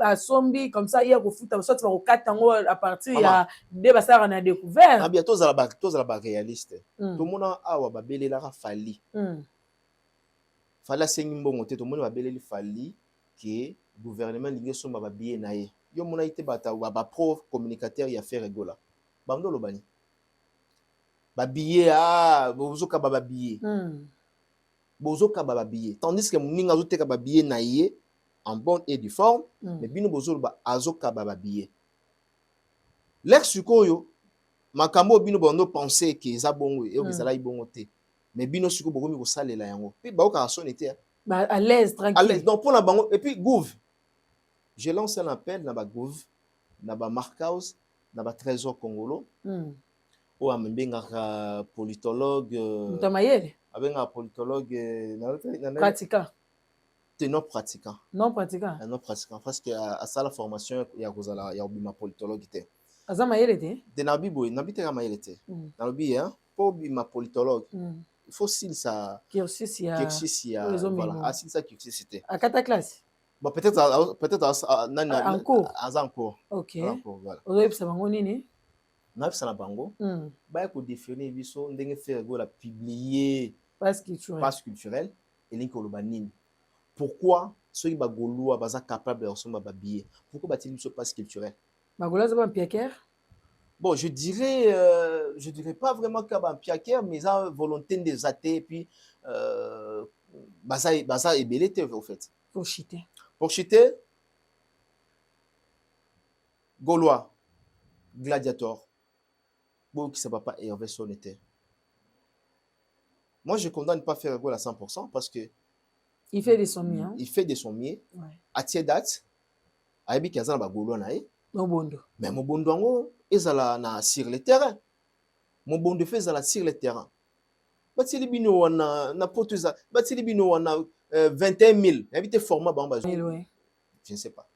Assombi comme ça il y a au foot soit tu vas au 4 ans à partir il y a des bassards on a découvert. Ah bientôt ça la réaliste. Tout le monde a wa babele la fali. Fala sengi mbongo te tout le monde babele fali que gouvernement lingi so ba billet na ye. Yo mona ite bata ba pro communicateur ya Ferregola. Bando lobani. Ba billet bozoka ba billet. Bozoka ba billet. Tandis que muninga zoteka ba billet na ye en bonne et due forme, mais bino bozo ba azoka ba billet. L'ex sukoyo makambo bino bondo penser que za bongo et ezala ibongo te. Mais bino suko bokomi ko salela yango. Puis ba ka sonete ba à l'aise tranquille. À l'aise. Donc pour la bango et puis gouv. Je lance un appel na ba gouv na ba Markhaus, na ba Trésor Congolo. Ou un politologue. Un politologue. Pratiquant. Non pratiquant. Non pratiquant. Non pratiquant. Parce que à ça la formation, il y a un politologue. Azamayele. De Nabibo, Nabite Ramayele. Nabi, hein, pour ma politologue. Il faut s'il ça. Cursus, il y a. Voilà. Ah, si ça cursus c'était. À 4 classes. Bon, peut-être en cours. En cours. Ok. En cours, voilà. Na ça na bango. Ba ko définir biso ndenge faire go la publier passe culturel et link olobanine. Pourquoi ceux qui ba goloa baza capable de recevoir ba billet? Pourquoi ba-t-il biso passe culturel? Ba goloa za ba piaker? Bon, je dirais pas vraiment que ba piaker mais ça volonté des athées puis baza et belité en fait. Pour chiter. Pour chiter Gaulois, Gladiator, qui ne pas Hervé Sonneté. Moi, je condamne pas faire Gaulois à 100% parce que il fait des sommiers. Hein? Il fait des sommiers. Ouais. À tiers date, à Ebi Kazan ba Gaulois nae. Mobondo. Mais Mobondo ango ezala na sur le terrain. Mobondo fait ezala sur le terrain. Batili bino wana na potuza, batili bino wana 21 000. Habité format bamba. Je ne sais pas.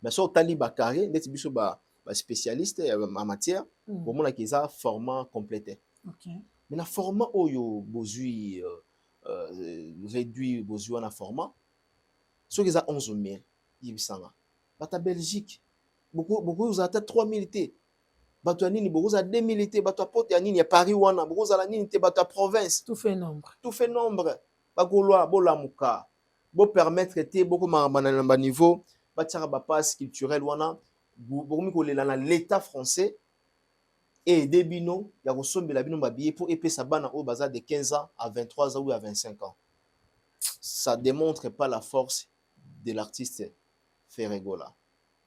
Mais sur Tali Bakare, net biso ba spécialiste en matière, pour moi qui a format complété. OK. Mais na format oyo bozui réduit bozui na format. Ceux qui a 11 000, yibisanga. Bata Belgique, beaucoup vous avez 3 000 té. Bato nini beaucoup za 2 000 té, bato pote ya nini ya Paris wana, beaucoup za la nini té bato province. Tout fait nombre. Tout fait nombre. Ba Gaulois bo lamuka. Bo permettre té beaucoup ma niveau. Batiara ba passe culturel wana bokomi kolela na l'état français et debino ya kosombela bino ba billet pour epesa bana o baza de 15 ans à 23 ans ou à 25 ans. Ça démontre pas la force de l'artiste Ferregola.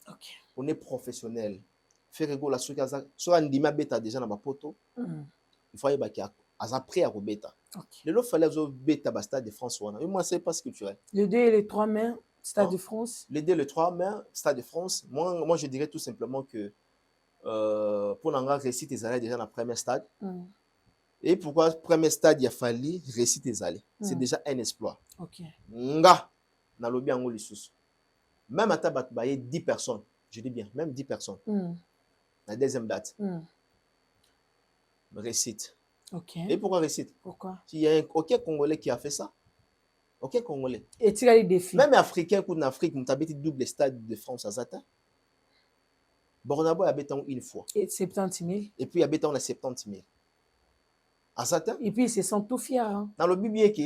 OK. On est professionnel. Ferregola so andima beta déjà na ba poto. Il faut y ba ki aza prêt à rebeta. OK. Le lot fallait zo beta ba stade de France wana. Et moi c'est pas culturel. Le 2 et les 3 mai Stade de France. Les 2 et les 3 mai, Stade de France. Moi, je dirais tout simplement que pour n'en réussir tes allées déjà dans le premier stade. Et pourquoi premier stade, il a fallu réussir tes allées. C'est déjà un exploit. OK. Nga, dans le bien, même à Tabat, il y a 10 personnes. Je dis bien, même 10 personnes. La deuxième date. Réussite. OK. Et pourquoi réussite? Pourquoi? Il y a aucun Congolais qui a fait ça. Ok, Congolais. Et tu as les défis. Même Africain, pour l'Afrique, nous avons double stade de France à Zata. Bornabo a béton une fois. Et 70 000. Et puis, il y a béton 70 000. À Zata. Et puis, ils se sentent tout fiers. Hein. Dans le biblique,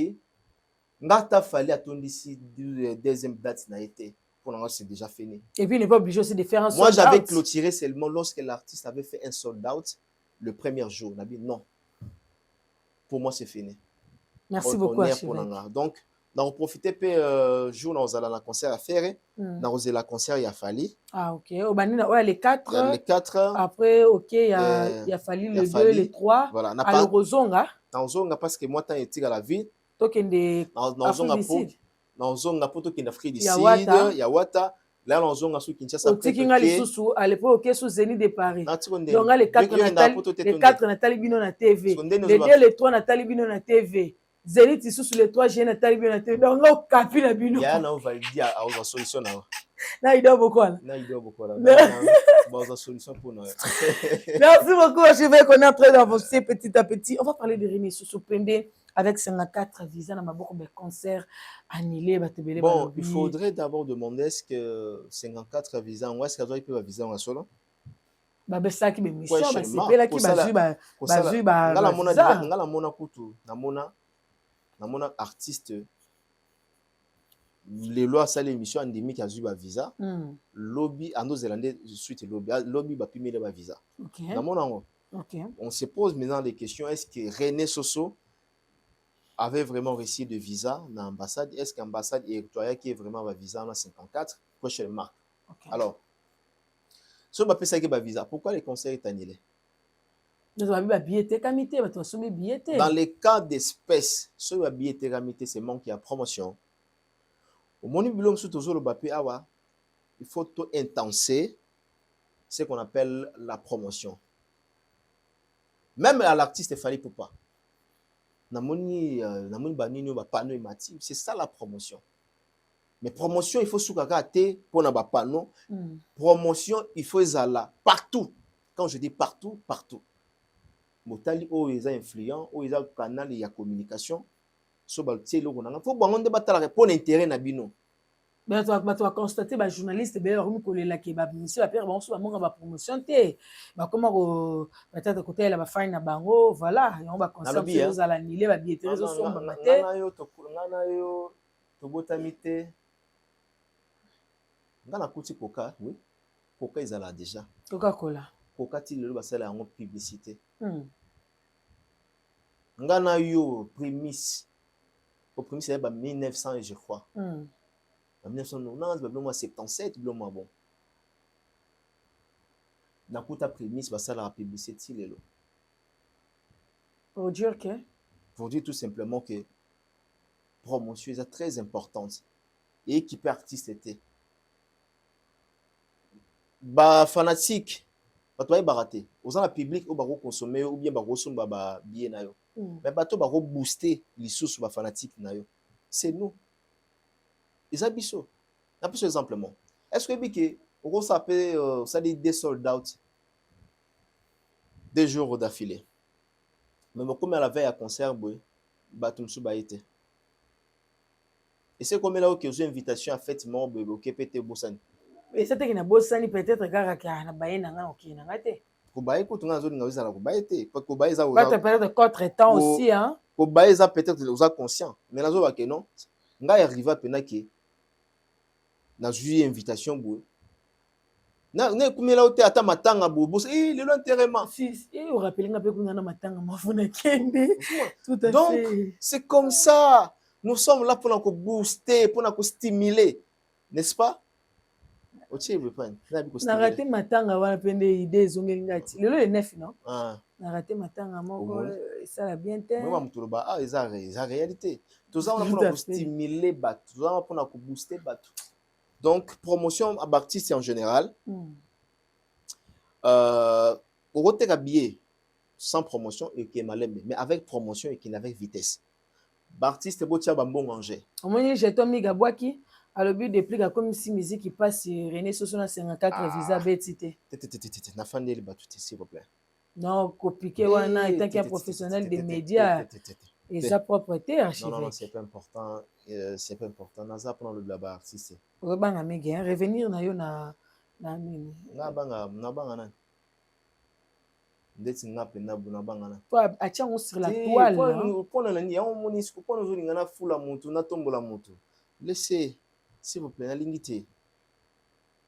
Ngata fallait attendre ici deuxième date n'a été. Pour l'instant, c'est déjà fini. Et puis, il n'est pas obligé aussi de faire un sold out. Moi, j'avais clôturé seulement lorsque l'artiste avait fait un sold out le premier jour. On a dit non. Pour moi, c'est fini. Merci beaucoup, donc, on profité peu jour dans un concert à faire dans la concert il a fallu OK les 4 les 4 après OK il a fallu le 2 les 3 voilà na pas rozonga parce que moi tant était à la ville tokende na poto qui d'Afrique du Sud ya wata là zonga sous Kinshasa otikinga lisusu à l'époque OK sous Zénith de Paris donc les 4 na talibino na TV les 2 les 3 na talibino na TV Zénith ici sur les 3 jeunes à bien donc on capi la bino ya na on va dire à une solution na il doit beaucoup là bon solution pour nous. Merci beaucoup je vais qu'on entre d'avancer petit à petit on va parler de Rémi Sousou Pembe avec 54 visas dans ma beaucoup de concerts annulés batebele. Bon il faudrait d'abord demander est-ce que 54 visas ou est-ce qu'il peut visa en solo ça qui be mission ba c'est là qui ba ngala mona kutu na mona artiste les lois ça l'émission endémique a eu ba visa lobby en Nouvelle-Zélande suite lobby ba pimele ba visa na mona on se pose maintenant des questions est-ce que René Soso avait vraiment réussi de visa dans l'ambassade est-ce qu'ambassade et Victoria qui est vraiment ba visa en 54 prochaine marque alors si on ça qui ba visa pourquoi les concerts est annulé? Dans les cas d'espèces, ce qui est ramité, c'est manque de promotion. Au moment où il faut tout intenser ce qu'on appelle la promotion. Même à l'artiste, il fallait pas. C'est ça la promotion. Mais promotion, il faut sous-kakater pour n'a pas panneau. Promotion, il faut là partout. Quand je dis partout, partout. Motali o ils influent, o ils ont canal de communication. So ba tielo konanga. Faut bango de batala pour l'intérêt na bino. Mais tu vas constater ba journaliste be romi kolela ke ba monsieur ba père ba so ba monga ba promotion te. Ba comment peut-être côté la ba fine na bango, voilà, on va constater aux ala nile ba billetterie so so ba maté. Ngana yo to botamite. Ngana kuti Coca, oui. Coca ils ala déjà. Coca-Cola. Coca ti le ba sala en publicité. Ngana yo prémisse. Au premier c'est en 1900 je crois. En 1990, 77, bon. Nakuta prémisse va ça la publicité lelo. Pour dire que pour dire tout simplement que promotion est très importante et qui peut artiste était. Ba fanatique, ba toi baraté. Aux la public ou ba consommer ou bien ba consommer ba bien na yo. Mais ba to ba booster les sous ba fanatique na yo. C'est nous. Ils habitent ça. Un peu simplement. Est-ce que on s'appelle ça dit des sold out 2 jours d'affilée. Mais comme elle avait à concert, batumsu baïté. Et c'est comme là que j'ai invitation à fête mon bébé au KPT Bossani. Et c'était qu'il a Bossani peut-être car na baïna na ok na ngate. Ko baï ko tunga zo ninga na ko baïté. Parce que baï za peut-être contre temps aussi hein. Ko baï za peut-être aux conscient. Mais là zo ba que non. Nga arriva pena que na juillet invitation boue na kumela ote ata matanga bobo le l'enterrement si et on rappelle nga pe kuna matanga mafuna kende tout à donc fait. c'est comme ça nous sommes là pour nous booster pour nous stimuler n'est-ce pas otie reprendre na raté matanga wana pende idée zongeli ngati lelo le 9 non na raté matanga moko ça la bien te moi mutuluba eza réalité tout ça on a pour nous stimuler bat tout ça pour nous booster bat. Donc, promotion à artiste en général. Au côté habillé sans promotion et qui est mal aimé, mais avec promotion et qui n'avait vitesse. Artiste beau tia bambon manger. Au moins j'ai Tommy Gabwaki à le but de plus comme si musique qui passe René Soso na 54 visa betité. Na fandé le batu s'il vous plaît. Non, copier wana étant qu'un professionnel des médias. Et sa propreté, archivée. Non, c'est pas important. C'est pas important. Naza prend le blabla artiste. Revenir na yo na mini. Na banga na. Ndeti ngape na buna banga na. Toi, attiens sur la toile. Pour la ni, on monis pour nous zoninga na fula mutu na tombola mutu. Laissez, s'il vous plaît, na lingité.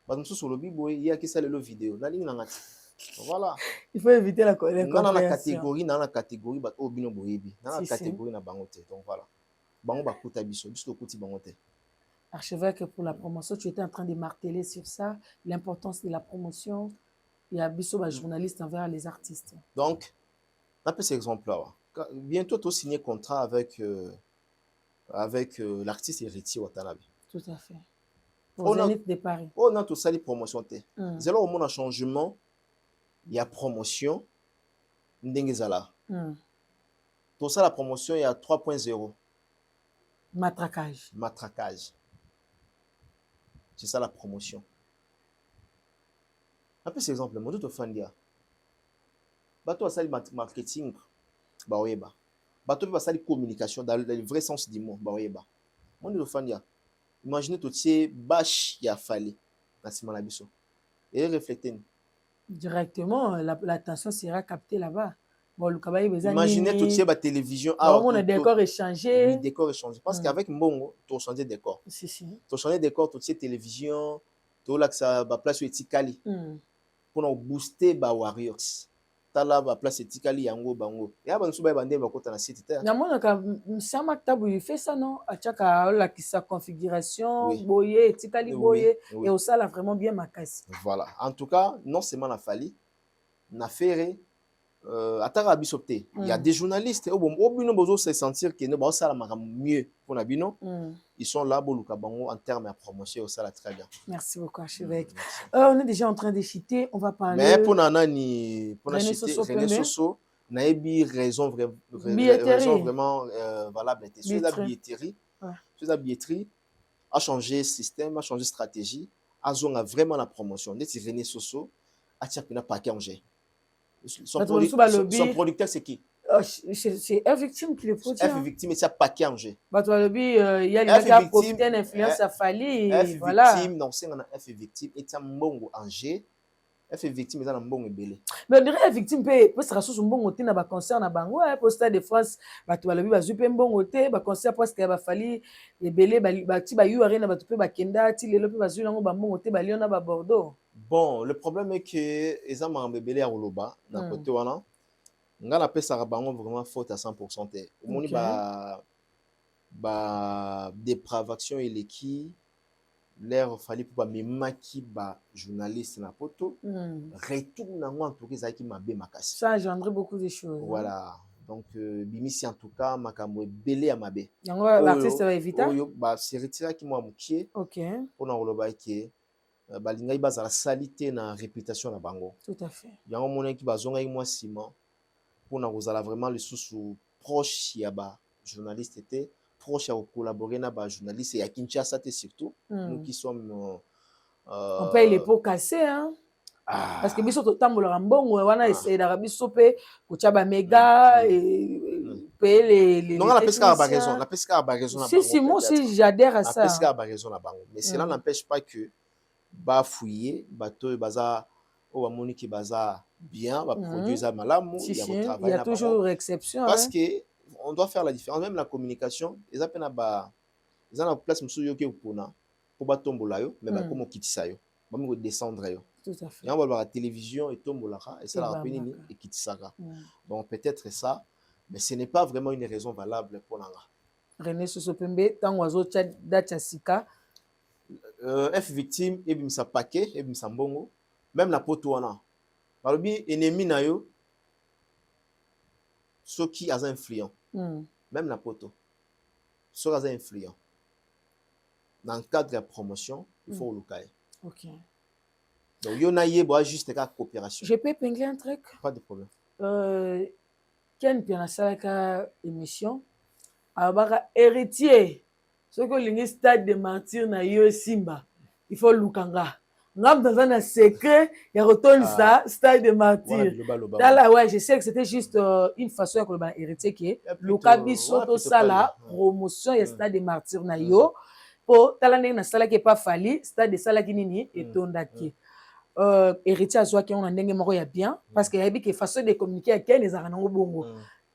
Parce que sur le bibo, il y a qui ça le vidéo. Na ling na ngati. Voilà. Il faut éviter la colère. Dans la catégorie, bah au bino boyebi. Dans la catégorie na bangote. Donc voilà. Bango ba kuta biso, biso kuti bangote. Archevêque, pour la promotion, tu étais en train de marteler sur ça, l'importance de la promotion. Il y a biso ba journaliste envers les artistes. Donc, un peu cet exemple là. Bientôt tu signé contrat avec l'artiste Héritier Watanabe. Tout à fait. Pour Zénith de Paris. On a tout ça les promotions té. C'est là au monde un changement. Il y a promotion, ndengezala. Pour ça, la promotion, il y a 3.0. Matraquage. Matraquage. C'est ça la promotion. Un peu cet exemple, moi, tout au fan dia. Bateau à ça, le marketing, baoyeba. Bateau à ça, la communication, dans le vrai sens du mot, baoyeba. Moi, tout au fan dia. Imaginez tout ce bâche, il y a fallu. Et réfléchissez. Directement, l'attention sera captée là-bas. Bon, imaginez tout ça, la télévision. On a des décors échangés. Oui, décors échangés. Parce qu'avec Mbongo, tu as changé de décor. Si. Tu as changé de décor, tout ça, télévision, tu as ça place sur Tikali. Pour nous booster les Warriors. Tu as la place sur Tikali, Yango, Bango. Et avant, tu as bandé, tu as un site. Il fait ça, non? Sa configuration, boye, Tikali, boye. Et ça, là, vraiment bien ma casse. Voilà. En tout cas, non seulement la Fali, na ferré, ataka biso te. Il y a des journalistes au bino bozo se sentir que no ça la mieux pour na bino. Ils sont là pour luka bango en termes de promotion ça la très bien. Merci beaucoup archevêque. On est déjà en train de citer, on va parler. Mais pour nani pour na citer René Soso na ebi raison vraiment valable était sur la billetterie. Sur la billetterie a changé système, a changé stratégie, a zonga vraiment la promotion. Ndeti René Soso a tia pina paquet en jeu. Son producteur, c'est qui? C'est F Victime qui le produit. F Victime, c'est un paquet en jeu. Il y a les profité d'influence à Fali. F Victime, non, c'est un F Victime, et un bon en jeu. F Victime, c'est un bon belé. Mais on dirait F Victime peut se rassurer sur un bon côté dans le concert na bango. Pour Stade de France, tu vas le vivre à un bon côté. Le concert parce qu'il y a Fali, les belés, tu vas y aller, tu peux kenda, tu les peux vas y aller dans bon côté, Lyon à Bordeaux. Bon, le problème est que les gens m'ont belé à Oloba, d'un côté voilà. On a appelé ça vraiment faute à 100%. On a dépravation et l'équipe. L'air fallait pour me maquiller journaliste na poto. Retourne en tout cas qui m'a bien macassé. Ça engendré beaucoup de choses. Voilà. Donc bimisi en tout cas makambo belé à ma bé. L'artiste va éviter. C'est retiré qui m'a mouqué. OK. On a Oloba qui balinga ibaza la salité na réputation na bango. Tout à fait. Yango mona ki bazonga moi ciment pour na kozala vraiment le sous proche ya ba journaliste était proche à collaborer na ba journaliste et à Kinshasa surtout nous qui sommes on paye les pots cassés hein. Parce que biso to tambola mbongo wana essayer da biso pe ko tchaba méga et payer les non la pesca a raison si moi aussi j'adhère à ça. La pesca a raison na bango mais cela n'empêche pas que ba fouiller bateau baza au Monique baza bien va produire malamu il y a toujours exception parce que on doit faire la différence même la communication ils appellent ils ont la place monsieur yoke pona pour ba tombola yo mais ba comme kitisa yo ba me descendre yo tout à fait on va voir la télévision et tombola et ça la rappelle ni et kitisaka donc peut-être ça mais ce n'est pas vraiment une raison valable pour nanga René Soso Pembe tant oiseau data sika F Victime et bimsa paquet et bimsa mbongo même la poto wana balobi ennemi na yo ceux qui ont influent même la poto ceux qui ont influent dans le cadre de la promotion il faut le cas. OK. Donc il y en a yé juste la coopération. Je peux épingler un truc? Pas de problème. Ken piana salaka émission abaka héritier ce que le stade de martyr na yo Simba il faut lukanga ngam dans un secret il retourne ça stade de martyr là ouais je sais que c'était juste une façon que le héritier qui luka biso sala promotion et stade de martyr na yo pour talane na sala qui pas fali stade de sala qui nini et tondaki héritier azwa qui on a ndenge moko ya bien parce que y a bi que façon de communiquer avec Ken ezara nango bongo.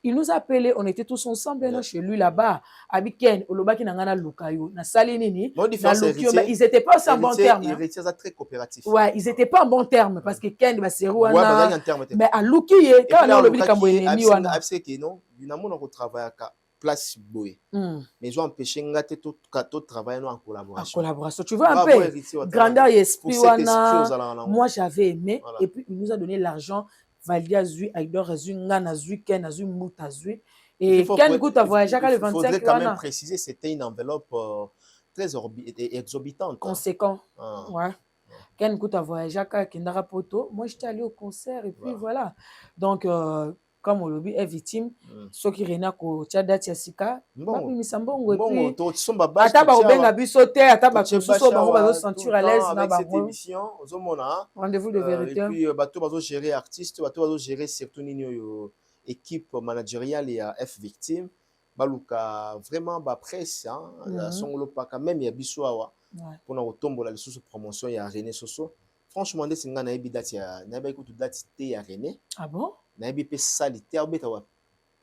Il nous a appelé, on était tous ensemble chez lui là-bas. Avec Ken, Olobaki Nangana Lukayo, na Salinini, ils n'étaient pas en bon terme. Héritier très coopératif. Ouais, ils n'étaient pas en bon terme parce que Ken va se rouana. Mais à Luki, quand on a Olobaki Kamboeni, on a fait que non, il n'a pas travaillé à place boy. Mais ils ont empêché ngate tout travailler en collaboration. En collaboration, tu vois un peu grandeur et esprit wana. Moi j'avais aimé et puis il nous a donné l'argent. Valdia Zui, Aïdor Zui, Ngana Zui, Ken Zui, Mouta Zui. Et Ken Gout a voyagé le 25. Il faudrait quand même préciser, c'était une enveloppe très exorbitante. Conséquent. Ouais. Ken Gout a voyagé à Kendara Poto. Moi, j'étais allé au concert et puis voilà. Donc, comme on l'a dit, est victime. Ceux qui renako Tchada Tiasika. Bon, mais ça bon. Et puis, Ataba Obenga Bissote, Ataba Kosuso, Bango Bazo sentir à l'aise. Avec cette émission, rendez-vous de vérité. Et puis, Bato Bazo gérer artiste, Bato Bazo gérer surtout une équipe managériale et F victime. Baluka vraiment presse, son lopaka même il y a Bissoawa pour nous retomber la sous promotion il y a René Soso. Franchement, des singa na ebi date ya na ba ikutu date te ya René. Ah bon? Na ebi pe salité obeta wa.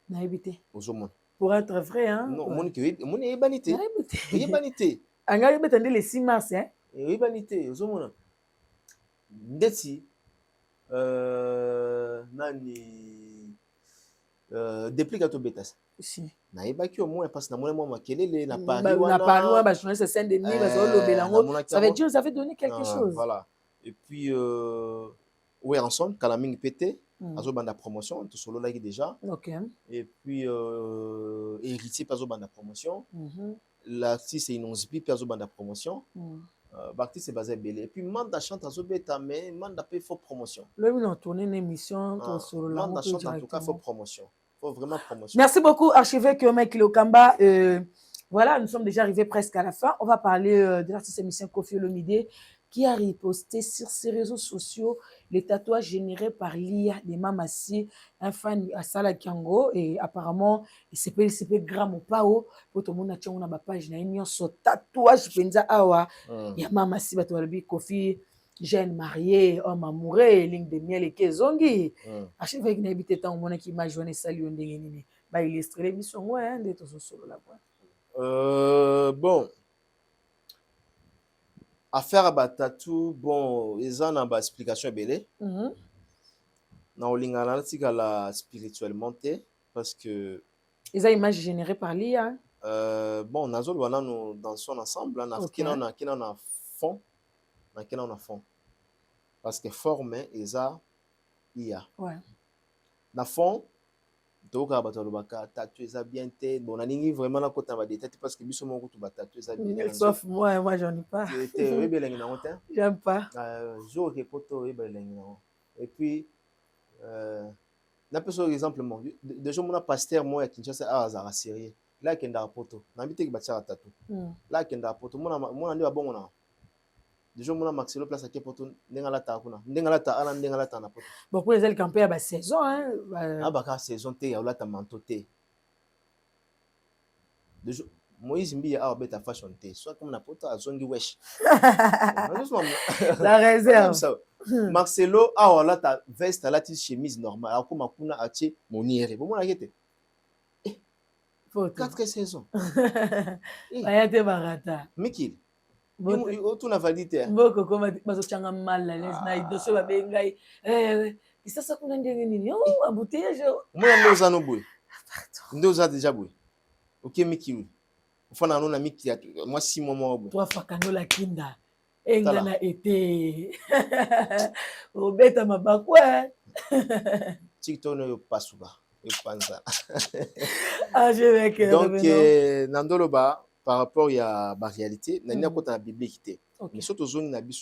Na ebité. Ozomon. Pour être vrai hein. Non, mon ebanité. Ebanité. Anga ebeta ndé le 6 mars hein. Ebanité, ozomon. Ndeti nani depuis que tu betas. Si. Na ebaki au moins parce que na mona moi makelele na Paris wana. Na Paris wana ba journaliste Saint-Denis ba zo lobelango. Ça veut dire ça veut donner quelque chose. Voilà. Et puis, ouais, ensemble, Kalaming pété, Azo banda promotion, tout solo là déjà. OK. Et puis héritier pas azo banda promotion. L'artiste c'est Inonsbi pas azo banda promotion. L'artiste c'est basé belé. Et puis manda chante azo beta mais manda paye faut promotion. Là on a tourné une émission tout solo là. Manda chante en tout cas faut promotion. Faut vraiment promotion. Merci beaucoup archevêque Mike Lokamba. Voilà, nous sommes déjà arrivés presque à la fin. On va parler de l'artiste émission Koffi Olomide qui a riposté sur ses réseaux sociaux les tatouages générés par l'IA de Mamassi, un fan à Sala Kiango, et apparemment il s'appelle Gramo Pao pour tout le monde a une page na une so tatouage penza awa ya Mamassi batwalbi Koffi jeune marié homme amoureux ligne de miel et kezongi archevêque na habité tant on a qui image on sali on ndenge nini ba illustrer l'émission ouais de tout solo là bon affaire à tatou bon ils ont une explication belé na olingana tika la spirituellement parce que ils ont image générée par l'IA bon nazol wana nous dansons ensemble na kina na fond parce que forme eza IA ouais na fond donc abatolobaka tatou eza bien té bon naningi vraiment na kota ba détail parce que biso moko tu ba tatou eza bien sauf moi j'en ai pas té oui belengi na honte j'aime pas jour que poto oui belengi na et puis na peso exemple mon déjà mon pasteur moi à Kinshasa a azara sérieux là kenda poto na bité ki batia tatou là kenda poto mona ndi ba bongo na déjà mon maxilo place à poto ndengala ta kuna ndengala ta ala ndengala ta na poto bon pour les ailes camper à la saison hein baka saison te ya ta manto te déjà Moïse Mbi a beta fashion te soit comme na poto azongi wesh la réserve Marcelo a la ta veste la ta chemise normale akoma kuna atie moniere bon mona kete 4 saisons ayate barata Mikil tu na validité mboko koma bazo changa mal la les na idoso ba bengai sasa kuna ndenge nini oh embouteillage moi ndo za no boy ndo za déjà boy OK Mikil ufana no na Mikil moi 6 mois boy toi fakano la kinda engana été obeta mabakwa TikTok no pasuba epanza donc nandoloba par rapport à la réalité, il y a une biblique. Mais surtout, il y a une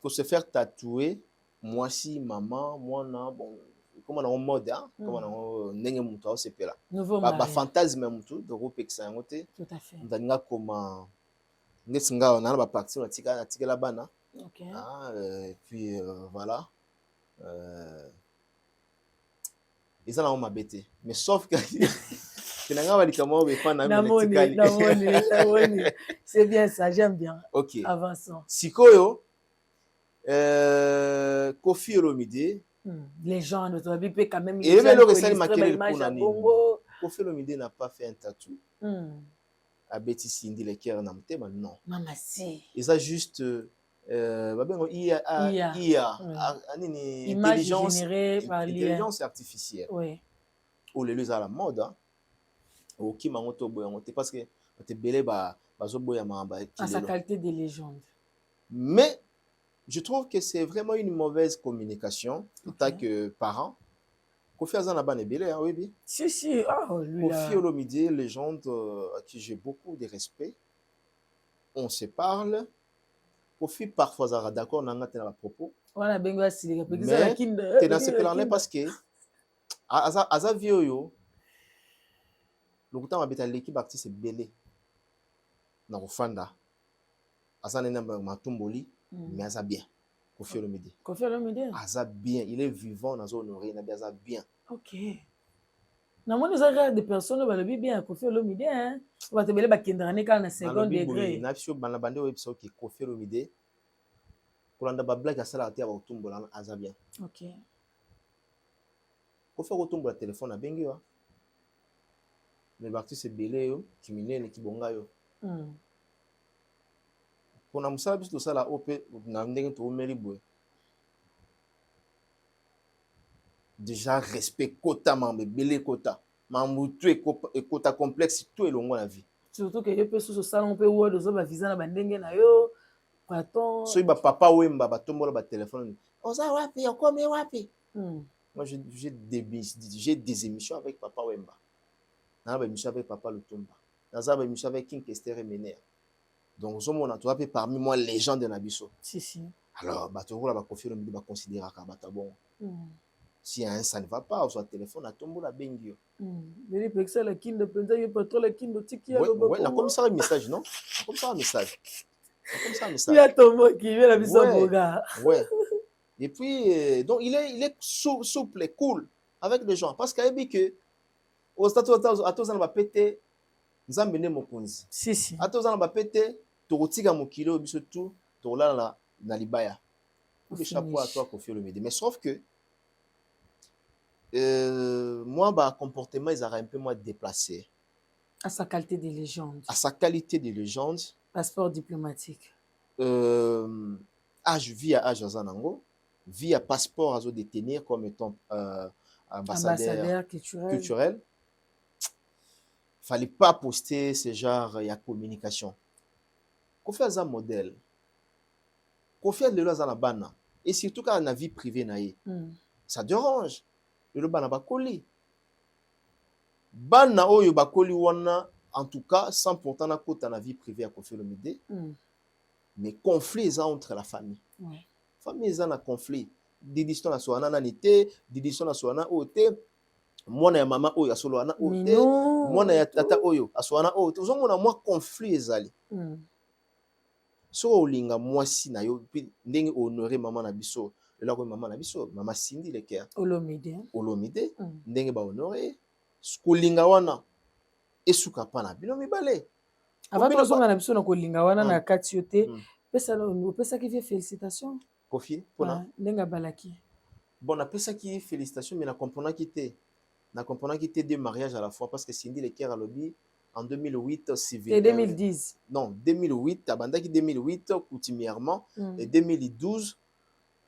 faut se faire tatouer, moi si, maman, moi, non, bon, comme on a un mode, comme on a un mouton, c'est là. Bah, fantasme, même tout, de groupe exsangué. Tout à fait. On a comme on a parti, on a tiré la banane. Ok. Et puis, voilà. Et ça, on m'a bêté. Mais sauf que. C'est bien ça, j'aime bien. Ok. Avançons. Sikoyo, Koffi Olomide. Légende, tu as quand même. Et le Koffi Olomide n'a pas fait un tatou. À Betty Cindy les cœurs n'a pas non. Maman si. Et ça juste intelligence artificielle. Oui. Ou les à la mode. Qui m'a monté parce que tu belé à sa qualité de légende. Mais je trouve que c'est vraiment une mauvaise communication en tant que parent. Koffi Azanaba est belé, oui. Si, Koffi Olomide, légende à qui j'ai beaucoup de respect. On se parle. Koffi parfois d'accord on a à propos. Voilà, bengo si les mais tu dans ce plan parce que Aza vieux le temps habite l'équipe artiste c'est belé na kofanda asa nena matumboli mais asa bien Koffi Olomide asa bien il est vivant dans zone honorée na asa bien OK na moi nous avons des personnes ba lobi bien Koffi Olomide hein ba te belé ba kendra ne ka na second degré na biso bana bande webso ki Koffi Olomide kolanda ba blague asala te ba utumbola asa bien OK Koffi otumbola téléphone na bengi wa mais l'artiste c'est belé qui minene qui bonga yo pour na musala biso ça la op na ndenge to meli boy déjà respect quota mambe belé quota mambu tu et quota complexe tout est longo la vie surtout que yo pe sous ça on peut word zo ba visa na bandenge na yo Praton. So papa Wemba batombola ba téléphone. Oza wapi, okome wapi. Moi j'ai des émissions avec papa Wemba. N'a ba émission avec papa Lutumba. N'a ba émission avec King Kester Mener. Donc zo mona to parmi moi légende de Nabiso. Si. Alors batoro la ba confier le midi ba considérer ka bata bon. Si ça ne va pas, on soit téléphone à tomber la bengio. Mais il ça la kindo penza yo patron la kindo tiki ya lobo. Ouais, comme ça un message non? Comme ça un message. Comme ça un message. Il y a Tomo qui vient la biso boga. Ouais. Et puis donc il est souple et cool avec les gens parce qu'il a dit que au stade à tous on va péter nzambe ne mokonzi. Si. À tous on va péter tokotika mokilo biso tout to la na libaya. Le chapeau à toi Koffi Olomide. Mais sauf que moi, bah, comportement, ils auraient un peu moins déplacé. À sa qualité de légende. À sa qualité de légende. Passeport diplomatique. Âge, vie à âge Zanango, vie à passeport à détenir comme étant ambassadeur culturel. Fallait pas poster ce genre de communication. Qu'on fait un modèle. Qu'on fait de l'eau à la bana. Et surtout quand on a vie privée, ça dérange. Le bana bakoli bana oyo bakoli wana en tout cas sans pourtant na kota na vie privée à Koffi Olomide mais conflit entre la famille famille ça na conflit didiston na soana na nité didiston na soana ote mwana ya mama oyo asolo na ote mwana ya tata oyo aswana ote ozomona mwa conflit ezali so olinga mwasi na yo ndenge honorer mama na biso là où maman a biso maman Cindy le cœur Olomide ndenge ba honoré skolinga wana esuka pana bino mibale avant que zonga na biso na kolinga wana na kati yote pesa no pesa ki félicitations Koffi pona ndenga balaki bon na pesa ki félicitations mais na comprendre qui était deux mariages à la fois parce que Cindy le cœur a lobby en 2008 civil et 2010 non 2008 abandaki 2008 coutumièrement et 2012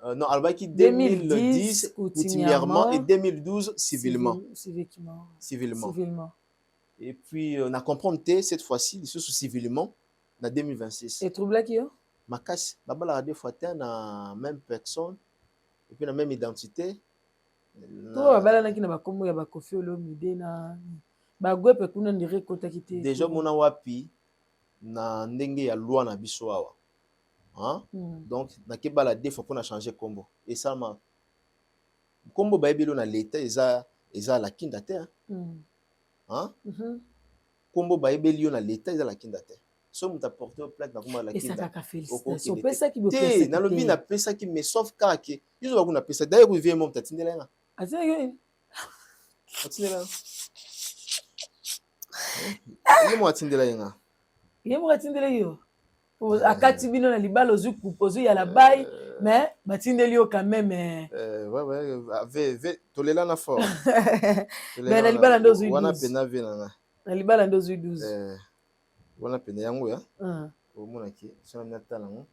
non, Albaki 2010 coutumièrement et 2012 civilement. Et puis, on a compris cette fois-ci, civilement, en 2026. Et trouble qui yo? Ma casse, la deux fois, la même personne, et puis la même identité. Déjà, mon wapi, na ndenge ya loi na biso. Hein? Donc na kebala deux fois pour changer combo et ça ma combo baibelo na l'état eza la kindate hein combo baibelo na l'état eza la kindate so muta porter plainte na komba la kindate so pesa ki bo pesa na lobi na pesa ki me sauf ka ke yuzo ba kuna pesa d'ailleurs vous mon tatindela nga azenge tatindela yemo atindela nga yemo atindela yo akati bino na libala ozu kupozu ya la bail mais batindeli yo quand même ouais tolela na fort mais na libala ndo ozu wana pena vena na libala ndo ozu 12 wana pena yango ya omona ki sona na tala ngo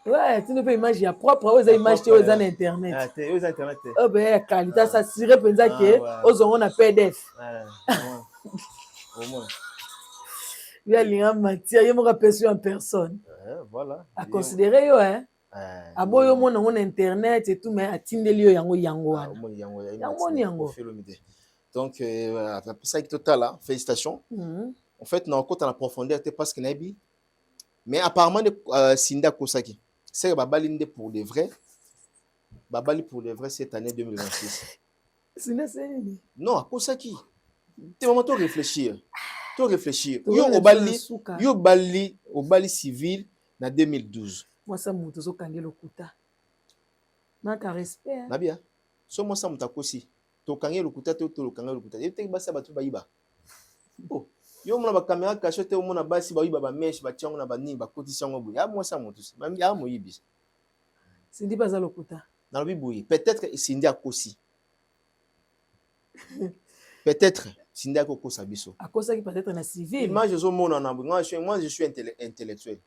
ouais tu ne peux image ya propre aux images tu aux en internet ah te aux internet oh ben qualité ça sire penza que aux on a PDF au moins il y a lien matière il me rappelle en personne voilà à considérer yo hein a boyo mon on internet et tout mais atindeli yo yango wana yango donc après ça total là félicitations en fait na côté en profondeur parce que nabi mais apparemment Sinda Kosaki c'est Babalinde pour de vrai Babali pour de vrai cette année 2026 Sinda c'est non à Kosaki tu vas tout réfléchir yo bali civil na 2012 moi ça muto zo kangelo kuta na ka respect na bien so moi ça mutakosi to kangelo kuta to kangelo kuta et te basa batu bayiba oh yo mona ba caméra caché te mona basi bayiba ba mesh ba tiango na ba ni ba kotisi yango boya moi ça muto même ya moyibi Sindi baza lokuta na lobi boyi peut-être Sindi akosi peut-être Sindi akokosa biso akosa ki peut-être na civil moi je suis intellectuel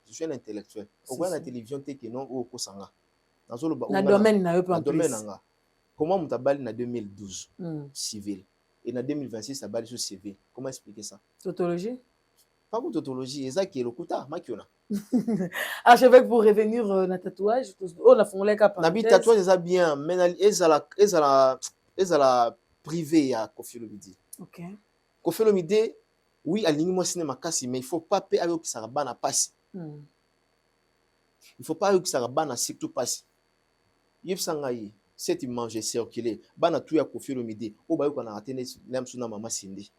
au moins la télévision te que non o kosanga na domaine na yo pas domaine nga comment mutabali na 2012 civil et en 2026, ça va aller sur CV. Comment expliquer ça? Tautologie? Pas pour tautologie, c'est ça qui est le kuta, makiona. Archevêque, pour revenir dans le tatouage, on a fait un cas Nabi tatouage, c'est bien, mais ils à la privée à Koffi Olomide. Ok. Koffi Olomide, oui, alignement cinéma kasi, mais il ne faut pas payer avec ça rabana passe. Il ne faut pas avec ça rabana surtout passe. Yves Sangaï, cette image est circulée. Bana tout ya Koffi Olomide, au bail qu'on a atteint l'âme sur maman Cindy.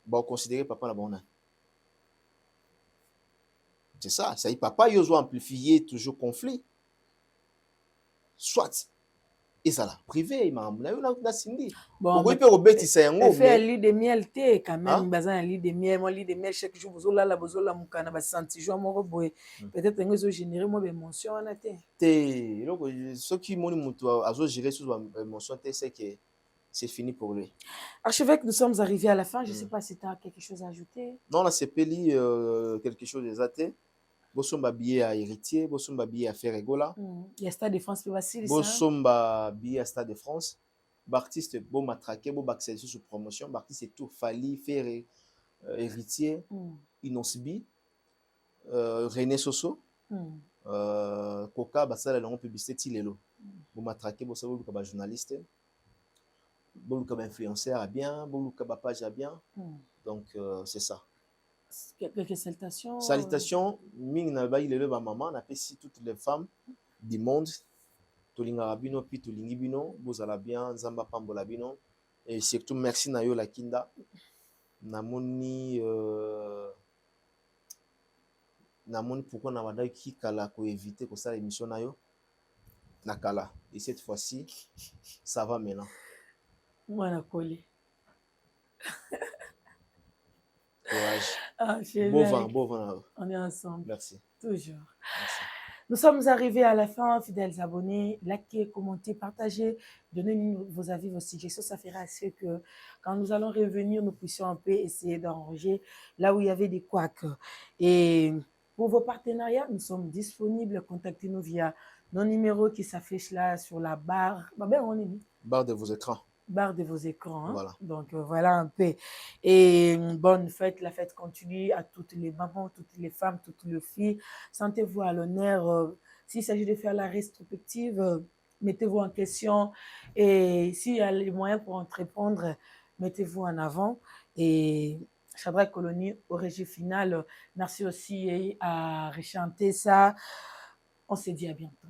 Bah, considérer papa la bonne. C'est ça, ça y papa il doit amplifier toujours conflit. Soit et ça là privé, m'a na Cindy. Bon, oui peut rebeti ça yango. Fait un lit de miel té quand même, bazan un lit de miel, mon lit de miel chaque jour bozola la bozola mukana ba senti jour mo boy. Peut-être ngo zo générer mo émotion na té. Té, donc ce qui moni mutu azo gérer sur émotion té c'est que c'est fini pour lui. Archevêque, nous sommes arrivés à la fin. Je ne sais pas si tu as quelque chose à ajouter. Non, là, c'est Peli, quelque chose des athées. Bosomba billet à héritier, Bosomba billet à Ferregola. Il y a Stade de France qui va s'il Bosomba billet à Stade de France. Baptiste, bon matraqué, bon accès sur promotion. Baptiste, c'est tout. Fali, Ferré, héritier, Inosbi, René Soso, Coca, Bassala, la publicité, Tilelo. Bon matraqué, bon savoir comme journaliste. Bon comme influenceur à bien, bon comme page à bien. Donc, c'est ça. Quelques salutations. Salutations, Ming Nabaï le ma maman, n'a pas si toutes les femmes du monde, Tolingarabino, puis Tolingibino, Bozala bien, Zamba Pambolabino, et surtout merci Nayo la Kinda, Namoni, Namoni pourquoi Namada qui kala ko éviter que ça l'émission Nayo, Nakala, et cette fois-ci, ça va maintenant. Moi, la collé. Courage. Bon vent. On est ensemble. Merci. Toujours. Merci. Nous sommes arrivés à la fin, fidèles abonnés. Likez, commentez, partagez, donnez-nous vos avis, vos suggestions. Ça fera à ce que quand nous allons revenir, nous puissions un peu essayer d'enranger là où il y avait des couacs. Et pour vos partenariats, nous sommes disponibles. Contactez-nous via nos numéros qui s'affichent là sur la barre. Barre de vos écrans. Barre de vos écrans. Hein? Voilà. Donc, voilà un peu. Et bonne fête. La fête continue à toutes les mamans, toutes les femmes, toutes les filles. Sentez-vous à l'honneur. S'il s'agit de faire la rétrospective, mettez-vous en question. Et s'il y a les moyens pour entreprendre, mettez-vous en avant. Et Shadrach Colonie au régie final. Merci aussi à rechanter ça. On se dit à bientôt.